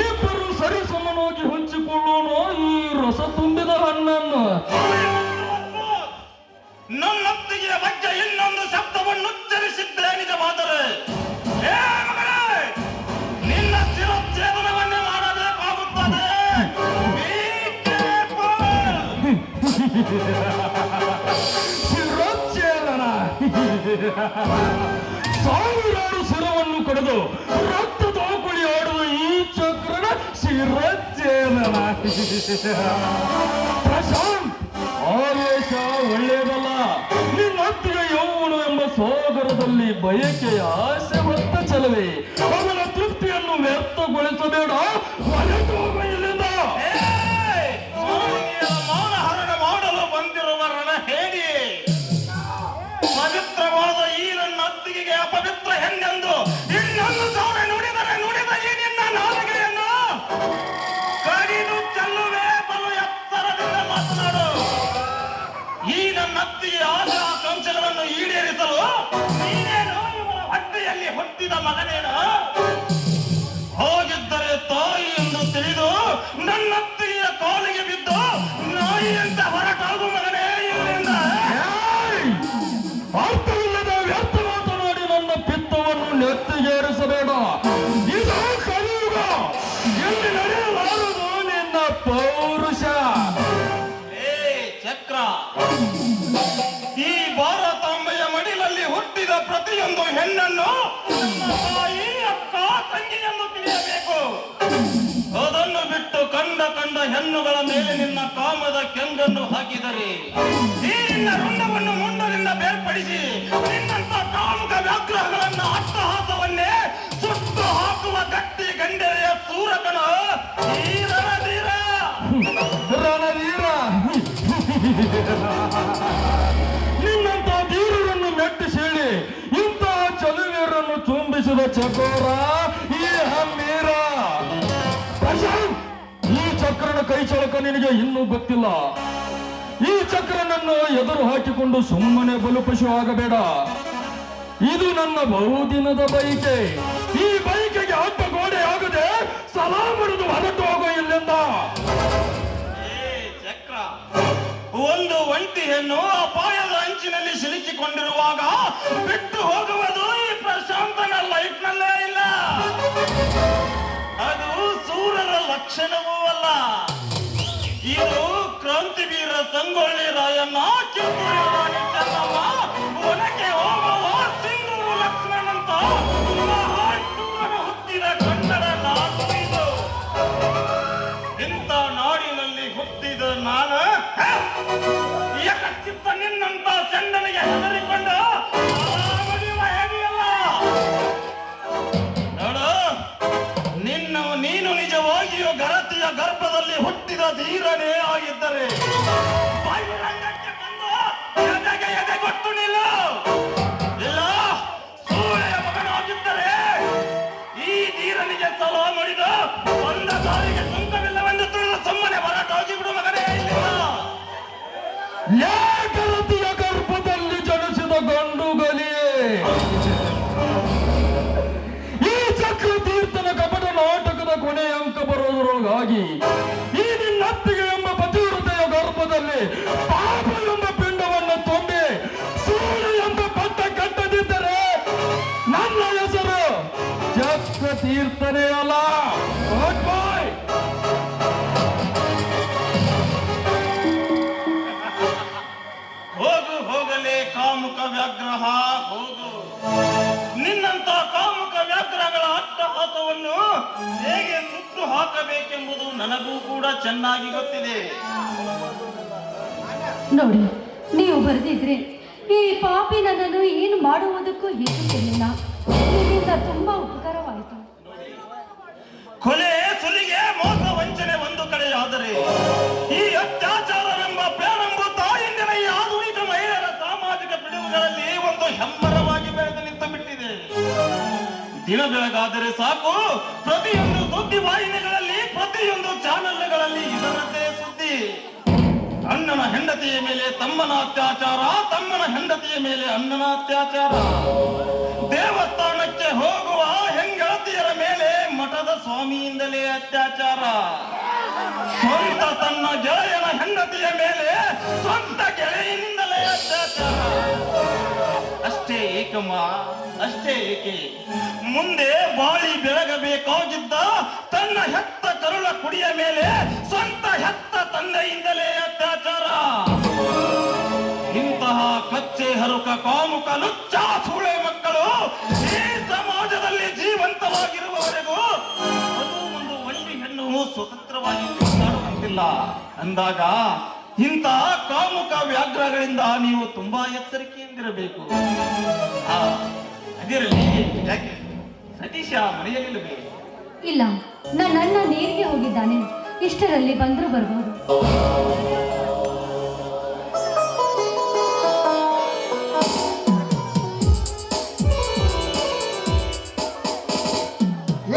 ಇಬ್ಬರು ಸರಿಸಮನಾಗಿ ಹಂಚಿಕೊಳ್ಳೋಣ ಈ ರಸ ತುಂಬಿದ ಹಣ್ಣನ್ನು. ನನ್ನೊತ್ತಿಗೆಯ ಬಗ್ಗೆ ಇನ್ನೊಂದು ಶಬ್ದವನ್ನು ಉಚ್ಚರಿಸಿದ್ದೇ ನಿಜವಾದರೆ ಏ ಮಗನೇ, ನಿನ್ನ ಶಿರಚ್ಛೇದನವನ್ನೇ ಮಾಡಬೇಕಾಗುತ್ತದೆ. ಶಿರಚ್ಛೇದನ, ಸಾವಿರಾರು ಶಿರವನ್ನು ಕಡಿದು ರಕ್ತ ತೋಕುಳಿ ಆಡುವ ಈ ಚಕ್ರನ ಶಿರಚ್ಛೇದನ. ಪ್ರಶಾಂತ್, ಆವೇಶ ಒಳ್ಳೆಯದಲ್ಲ. ನಿನ್ನೊತ್ತಿಗೆ ಯೌವನ ಎಂಬ ಸಾಗರದಲ್ಲಿ ಬಯಕೆಯ ಆಸೆ ಹೊತ್ತ ಚಲವೇ. ಅವನ ತೃಪ್ತಿಯನ್ನು ವ್ಯರ್ಥಗೊಳಿಸಬೇಡ. ಹೊರಟು ಹೋಗು ಇಲ್ಲಿಂದ. ಮಾನಹರಣ ಮಾಡಲು ಬಂದಿರುವ ರಣ ಹೇಳಿ ಪವಿತ್ರವಾದ ಈ ನನ್ನ ಅತ್ತಿಗೆಗೆ ಅಪವಿತ್ರ ಹೆಣ್ಣೆಂದು ಇನ್ನೊಂದು ಸಾವಿರ ನುಡಿದ ಈ ನಿನ್ನ ನಾಲಿಗೆಯನ್ನು ಕಡಿದು ಚೆಲ್ಲುವೆ. ಬಲು ಎತ್ತರದಿಂದ ಮಾತನಾಡು. ಈ ನನ್ನ ಅತ್ತಿಗೆ ಆಸೆ ಆಕಾಂಕ್ಷೆಗಳನ್ನು ಈಡೇರಿಸಲು ನೀನೇನು ಇವರ ಹೊಟ್ಟೆಯಲ್ಲಿ ಹುಟ್ಟಿದ ಮಗನೇನು? ಹೋಗಿದ್ದರೆ ತಾಯಿ ಎಂದು ತಿಳಿದು ನನ್ನತ್ತಿಗೆಯ ಕಾಲಿಗೆ ಬಿದ್ದು ನಾಯಿಯಂತೆ ಹೊರಟಾಗು ಮಗನೇ ಇಲ್ಲಿಂದ. ಅರ್ಥವಿಲ್ಲದ ವ್ಯರ್ಥ ಮಾತನಾಡಿ ನನ್ನ ಪಿತ್ತವನ್ನು ನೆತ್ತಿಗೇರಿಸಬೇಡ. ಇದು ಕಲಿಯುಗ, ಎಲ್ಲಿ ನಡೆಯಲಾರದು ನಿನ್ನ ಪೌರುಷ. ಏ ಚಕ್ರ, ಈ ಭಾರತಾಂಬೆಯ ಮಡಿಲಲ್ಲಿ ಹುಟ್ಟಿದ ಪ್ರತಿಯೊಂದು ಹೆಣ್ಣನ್ನು ನನ್ನ ತಾಯಿ, ಅಕ್ಕ, ತಂಗಿ ಎಂದು ತಿಳಿಯಬೇಕು. ಅದನ್ನು ಬಿಟ್ಟು ಕಂಡ ಹೆಣ್ಣುಗಳ ಮೇಲೆ ನಿನ್ನ ಕಾಮದ ಕೆಂಗನ್ನು ಹಾಕಿದರೆ ಈ ನಿನ್ನ ರುಂಡವನ್ನು ಮುಂಡದಿಂದ ಬೇರ್ಪಡಿಸಿ ನಿನ್ನಂತ ಕಾಮುಕ ವ್ಯಾಗ್ರಹಗಳನ್ನ ಅಟ್ಟಹಾಸವನ್ನೇ ಸುಟ್ಟು ಹಾಕುವ ಗಟ್ಟಿ ಗಂಡೆಯ ಸೂರಕನ ಈ ರಣಧೀರ. ನಿನ್ನಂತ ಧೀರರನ್ನು ಮೆಟ್ಟಿಸಿ ಹೇಳಿ ಇಂತಹ ಚಲುವೆಯರನ್ನು ಚುಂಬಿಸಿದ ಚಕೋರ ಈ ಹಮ್ಮೀರ. ಪ್ರಶಾಂತ್, ಈ ಚಕ್ರನ ಕೈ ಚಳಕ ನಿನಗೆ ಇನ್ನೂ ಗೊತ್ತಿಲ್ಲ. ಈ ಚಕ್ರನನ್ನು ಎದುರು ಹಾಕಿಕೊಂಡು ಸುಮ್ಮನೆ ಬಲುಪಶು ಆಗಬೇಡ. ಇದು ನನ್ನ ಬಹುದಿನದ ಬಯಕೆ. ಈ ಬಯಕೆಗೆ ಅಡ್ಡ ಗೋಡೆ ಆಗದೆ ಸಲಾ ಮುರಿದು ಹೊರಟು ಹೋಗೋ ಇಲ್ಲಿಂದ. ಚಕ್ರ, ಒಂದು ಒಂಟಿ ಹೆಣ್ಣು ಅಪಾಯದ ಅಂಚಿನಲ್ಲಿ ಸಿಲುಕಿಕೊಂಡಿರುವಾಗ ಬಿಟ್ಟು ಹೋಗುವುದು ಈ ಪ್ರಶಾಂತನ ಲೈಫ್ನಲ್ಲೇ ಇಲ್ಲ. ಅದು ಸೂರರ ಲಕ್ಷಣವೂ ಅಲ್ಲ. ಇದು ಕ್ರಾಂತಿವೀರ ಸಂಗೊಳ್ಳಿ ರಾಯಣ್ಣ, ಕಿತ್ತೂರು ರಾಣಿ ಚೆನ್ನಮ್ಮ, ಒನಕೆ ಹೋಗುವ ಸಿಂಧೂರು ಲಕ್ಷ್ಮಣಂತ ಮಹಾಶೂರನು ಹುಟ್ಟಿದ ಕನ್ನಡ ನಾಡು ಇದು. ಇಂಥ ನಾಡಿನಲ್ಲಿ ಹುಟ್ಟಿದ ನಾನು ಚಿತ್ತ ನಿನ್ನಂತ ಚಂಡನಿಗೆ ಹೆದರಿಕೊಂಡು ಹೇಗಿಯಲ್ಲ ನೋಡು, ನೀನು ನಿಜವಾಗಿಯೂ ಗರತಿಯ ಗರ್ಭದಲ್ಲಿ ಹುಟ್ಟಿದ ಧೀರನೇ ಆಗಿದ್ದರೆ ಬಹಿರಂಗಕ್ಕೆ ಬಂದು ಎದೆಗೆ ಎದೆ ಕೊಟ್ಟು ನಿಲ್ಲು. ಇಲ್ಲ ಸೂಳೆಯ ಮಗನಾಗಿದ್ದರೆ ಈ ಧೀರನಿಗೆ ಸಲಹ ಮಾಡಿದ ಬಂದ ದಾರಿಗೆ ಸುಂಕವಿಲ್ಲವೆಂದು ತಿಳಿದು ಸುಮ್ಮನೆ ಹೊರಟೋಗಿ ಬಿಡು ಮಗನೇ. ಇಲ್ಲಿಲ್ಲ ಲೇಖರತಿಯ ಗರ್ಭದಲ್ಲಿ ಜನಿಸಿದ ಗಂಡುಗಲಿಯೇ, ಈ ಚಕ್ರತೀರ್ಥನ ಕಪಟ ನಾಟಕದ ಕೊನೆಯ ಅಂಕ ಬರೋದ್ರೊಳಗಾಗಿ ಈ ನಿನ್ನತ್ತಿಗೆ ಎಂಬ ಪತಿವ್ರತೆಯ ಗರ್ಭದಲ್ಲಿ ಪಾಪ ಎಂಬ ಪಿಂಡವನ್ನು ತುಂಬಿ ಸೂರ್ಯ ಎಂಬ ಪಟ್ಟ ಕಟ್ಟದಿದ್ದರೆ ನನ್ನ ಹೆಸರು ಚಕ್ರತೀರ್ಥನೇ ಅಲ್ಲ. Good boy. ಹೋಗು ಹೋಗಲೇ ಕಾಮುಕ ವ್ಯಾಗ್ರಹ ಹೋಗು. ನಿನ್ನಂತ ಕಾಮುಕ ವ್ಯಾಗ್ರಹಗಳ ಅಟ್ಟಹಾಸವನ್ನು ಹೇಗೆ ಸುಟ್ಟು ಹಾಕಬೇಕೆಂಬುದು ನನಗೂ ಕೂಡ ಚೆನ್ನಾಗಿ ಗೊತ್ತಿದೆ. ನೋಡಿ, ನೀವು ಬರೆದಿದ್ರೆ ಈ ಪಾಪಿ ನನ್ನನ್ನು ಏನು ಮಾಡುವುದಕ್ಕೂ ಹೇಳುತ್ತಿರಲಿಲ್ಲ. ನಿಮ್ಮಿಂದ ತುಂಬಾ ಉಪಕಾರವಾಯಿತು. ಕೊಲೆ, ಸುಲಿಗೆ, ಮೋಸ, ವಂಚನೆ ಒಂದು ಕಡೆಯಾದರೆ ಈ ಅತ್ಯಾಚಾರವೆಂಬ ಬೇರೆಂಬ ತಾಯಿಂದಿನ ಈ ಆಧುನಿಕ ಮಹಿಳೆಯರ ಸಾಮಾಜಿಕ ಪಿಡುಗುಗಳಲ್ಲಿ ಒಂದು ಹೆಮ್ಮರವಾಗಿ ಬೆಳೆದು ನಿಂತು ಬಿಟ್ಟಿದೆ. ದಿನ ಬೆಳಗಾದರೆ ಸಾಕು ಪ್ರತಿಯೊಂದು ಸುದ್ದಿ ವಾಹಿನಿಗಳಲ್ಲಿ, ಪ್ರತಿಯೊಂದು ಚಾನೆಲ್ಗಳಲ್ಲಿ ಇದರದ್ದೇ ಸುದ್ದಿ. ಅಣ್ಣನ ಹೆಂಡತಿಯ ಮೇಲೆ ತಮ್ಮನ ಅತ್ಯಾಚಾರ, ತಮ್ಮನ ಹೆಂಡತಿಯ ಮೇಲೆ ಅಣ್ಣನ ಅತ್ಯಾಚಾರ. ದೇವಸ್ಥಾನಕ್ಕೆ ಹೋಗುವ ಹೆಂಗಳತಿಯರ ಮೇಲೆ ಮಠದ ಸ್ವಾಮಿಯಿಂದಲೇ ಅತ್ಯಾಚಾರ. ಸ್ವಂತ ತನ್ನ ಗೆಳೆಯನ ಹೆಂಡತಿಯ ಮೇಲೆ ಸ್ವಂತ ಗೆಳೆಯನಿಂದಲೇ ಅತ್ಯಾಚಾರ. ಅಷ್ಟೇ ಏಕಮ್ಮ, ಅಷ್ಟೇ ಏಕೆ ಮುಂದೆ ಬಾಳಿ ಬೆಳಗಬೇಕಾಗಿದ್ದ ತನ್ನ ಹೆತ್ತ ಕರುಳ ಕುಡಿಯ ಮೇಲೆ ಸ್ವಂತ ಹೆತ್ತ ತಂದೆಯಿಂದಲೇ ಅತ್ಯಾಚಾರ. ಇಂತಹ ಕಚ್ಚೆ ಹರುಕ ಕಾಮುಕ ಲುಚ್ಚ ಸೂಳೆ ಮಕ್ಕಳು ಈ ಸಮಾಜದಲ್ಲಿ ಜೀವಂತವಾಗಿರುವವರೆಗೂ ಅದು ಒಂದು ಒಳ್ಳೆ ಹೆಣ್ಣು ಸ್ವತಂತ್ರವಾಗಿ ಮಾತಾಡುವಂತಿಲ್ಲ ಅಂದಾಗ ಇಂತಹ ಕಾಮುಕ ವ್ಯಾಘ್ರಗಳಿಂದ ನೀವು ತುಂಬಾ ಎಚ್ಚರಿಕೆಯಿಂದಿರಬೇಕು. ಅದಿರಲಿ, ಯಾಕೆ ಸತೀಶ ಮನೆಯಲ್ಲಿಲ್ಲವೇ? ಇಲ್ಲ, ನನ್ನ ಅಣ್ಣ ನೀರಿಗೆ ಹೋಗಿದ್ದಾನೆ. ಇಷ್ಟರಲ್ಲಿ ಬಂದರೂ ಬರ್ಬೋದು.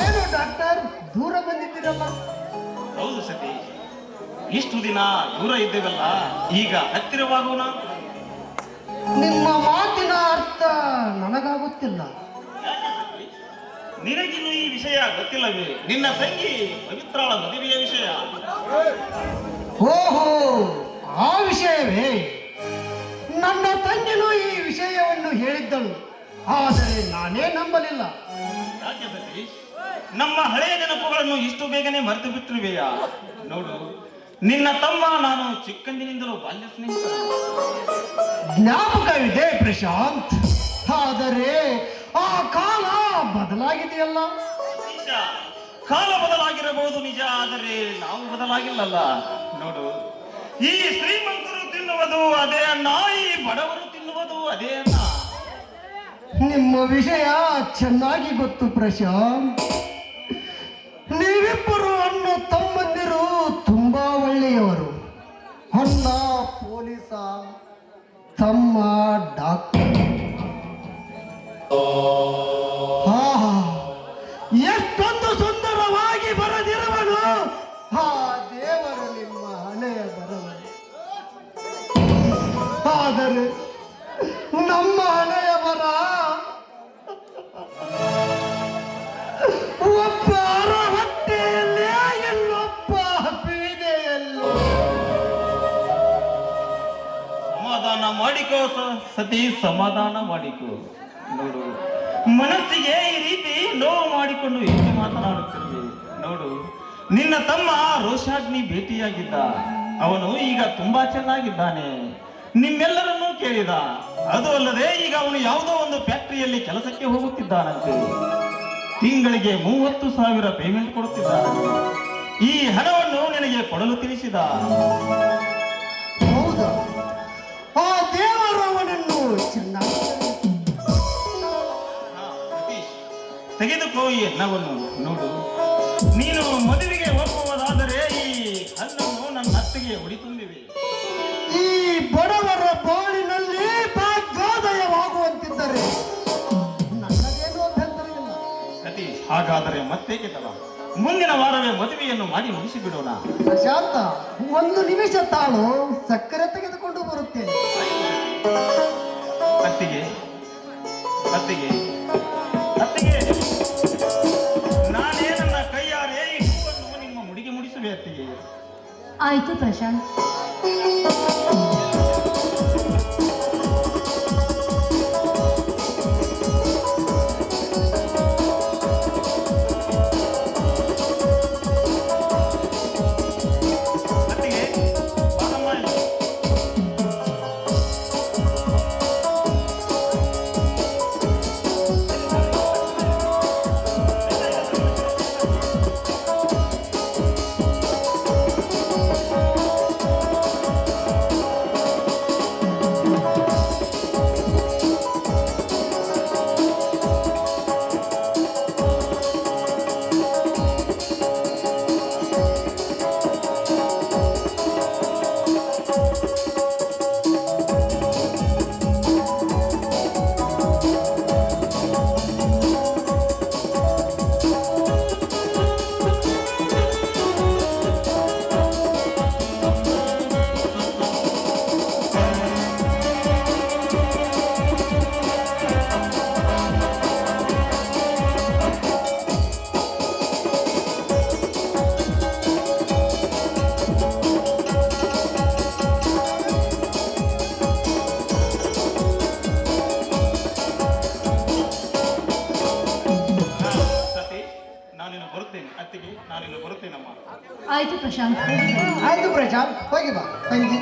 ಏನು ಡಾಕ್ಟರ್, ದೂರ ಬಂದಿದ್ದೀರಲ್ಲ? ಹೌದು ಸತೀಶ್, ಇಷ್ಟು ದಿನ ದೂರ ಇದ್ದೇವಲ್ಲ, ಈಗ ಹತ್ತಿರವಾಗೋಣ. ನಿಮ್ಮ ಮಾತಿನ ಅರ್ಥ ನನಗಾಗುತ್ತಿಲ್ಲ. ನಿನಗಿನ್ನು ಈ ವಿಷಯ ಗೊತ್ತಿಲ್ಲವೇ? ನಿನ್ನ ತಂಗಿ ಪವಿತ್ರಾಳ ಮದುವೆಯ ವಿಷಯ. ಓಹೋ, ಆ ವಿಷಯವೇ? ನನ್ನ ತಂಗಿನೂ ಈ ವಿಷಯವನ್ನು ಹೇಳಿದ್ದಳು, ಆದರೆ ನಾನೇ ನಂಬಲಿಲ್ಲ. ಯಾಕೆ ಸತೀಶ್, ನಮ್ಮ ಹಳೆಯ ನೆನಪುಗಳನ್ನು ಇಷ್ಟು ಬೇಗನೆ ಮರೆತು ಬಿಟ್ಟಿರುವೆಯಾ? ನೋಡು, ನಿನ್ನ ತಮ್ಮ ನಾನು ಚಿಕ್ಕಂದಿನಿಂದಲೂ ಬಾಲ್ಯ ಸ್ನೇಹಿತ. ಜ್ಞಾಪಕವಿದೆ ಪ್ರಶಾಂತ್, ಆದರೆ ಆ ಕಾಲ ಬದಲಾಗಿದೆಯಲ್ಲ. ಸತೀಶ, ಕಾಲ ಬದಲಾಗಿರಬಹುದು ನಿಜ, ಆದರೆ ನಾವು ಬದಲಾಗಿಲ್ಲಲ್ಲ. ನೋಡು, ಈ ಶ್ರೀಮಂತರು ತಿನ್ನುವುದು ಅದೇ ಅನ್ನ, ಈ ಬಡವರು ತಿನ್ನುವುದು ಅದೇ ಅನ್ನ. ನಿಮ್ಮ ವಿಷಯ ಚೆನ್ನಾಗಿ ಗೊತ್ತು ಪ್ರಶಾಂತ್. ನೀವಿಬ್ಬರು ಅಣ್ಣ ತಮ್ಮಂದಿರು ತುಂಬಾ ಒಳ್ಳೆಯವರು. ಅಣ್ಣ ಪೊಲೀಸ, ತಮ್ಮ ಡಾಕ್ಟರ್. ಎಷ್ಟೊಂದು ಸುಂದರವಾಗಿ ಬರೆದಿರುವನು ಆ ದೇವರು ನಿಮ್ಮ ಹಣೆಯ ಬರವನು. ಆದರೆ ನಮ್ಮ ಹಣೆಯ ಬರ ಒಬ್ಬ ಹೊಟ್ಟೆಯಲ್ಲಿ, ಎಲ್ಲೊಬ್ಬ ಬೀದೆಯಲ್ಲಿ. ಸಮಾಧಾನ ಮಾಡಿಕೋ ಸತಿ, ಸಮಾಧಾನ ಮಾಡಿಕೋ. ನೋಡು, ಮನಸ್ಸಿಗೆ ಈ ರೀತಿ ನೋವು ಮಾಡಿಕೊಂಡು ಏಕೆ ಮಾತನಾಡುತ್ತಿರುವೆ? ನೋಡು, ನಿನ್ನ ತಮ್ಮ ರೋಷಾಗ್ನಿ ಭೇಟಿಯಾಗಿದ್ದ, ಅವನು ಈಗ ತುಂಬಾ ಚೆನ್ನಾಗಿದ್ದಾನೆ. ನಿಮ್ಮೆಲ್ಲರನ್ನೂ ಕೇಳಿದ. ಅದು ಅಲ್ಲದೆ ಈಗ ಅವನು ಯಾವುದೋ ಒಂದು ಫ್ಯಾಕ್ಟರಿಯಲ್ಲಿ ಕೆಲಸಕ್ಕೆ ಹೋಗುತ್ತಿದ್ದಾನಂತೆ. ತಿಂಗಳಿಗೆ 30,000 ಪೇಮೆಂಟ್ ಕೊಡುತ್ತಿದ್ದಾನೆ. ಈ ಹಣವನ್ನು ನಿನಗೆ ಕೊಡಲು ತಿಳಿಸಿದ. ಹೌದಾ? ಆ ದೇವರು ಅವನನ್ನು ಚೆನ್ನಾಗಿ ಸತೀಶ್, ತೆಗೆದುಕೋ ಈ ಹಣವನ್ನು. ನೋಡು, ನೀನು ಮದುವೆಗೆ ಒಪ್ಪುವುದಾದರೆ ಈ ಹಣ್ಣನ್ನು ಕಣ್ಣಿಗೆ ಉಡಿ ತುಂಬಿವೆ. ಈ ಬಡವರ ಬಾಳಿನಲ್ಲಿ ಭಾಗ್ಯೋದಯವಾಗುವಂತಿದ್ದರೆ ನನ್ನದೇನು ಅಭ್ಯಂತರವಿಲ್ಲ. ಸತೀಶ್, ಹಾಗಾದರೆ ಮತ್ತೇಕೆ ತಡ? ಮುಂದಿನ ವಾರವೇ ಮದುವೆಯನ್ನು ಮಾಡಿ ಮುಗಿಸಿಬಿಡೋಣ. ಪ್ರಶಾಂತ, ಒಂದು ನಿಮಿಷ ತಾಳು, ಸಕ್ಕರೆ ತೆಗೆದುಕೊಂಡು ಬರುತ್ತೇನೆ. ಅತ್ತಿಗೆ ಅತ್ತಿಗೆ ಅತ್ತಿಗೆ, ನಾನೇ ನನ್ನ ಕೈಯಾರೆ ಈ ಹೂವನ್ನು ನಿಮ್ಮ ಮುಡಿಗೆ ಮುಡಿಸುವೆ ಅತ್ತಿಗೆ. ಆಯ್ತು ಪ್ರಶಾಂತ್. ಅತ್ತಿಗೆ, ಬಾರಮ್ಮ ಇಲ್ಲಿ. ಅತ್ತಿಗೆ, ನಾನಿನ್ನು ಬರುತ್ತೇನಮ್ಮ. ಆಯ್ತು ಪ್ರಶಾಂತ್. ಆಯ್ತು ಪ್ರಶಾಂತ್, ಹೋಗಿ ಬಾ ತಂಗಿ.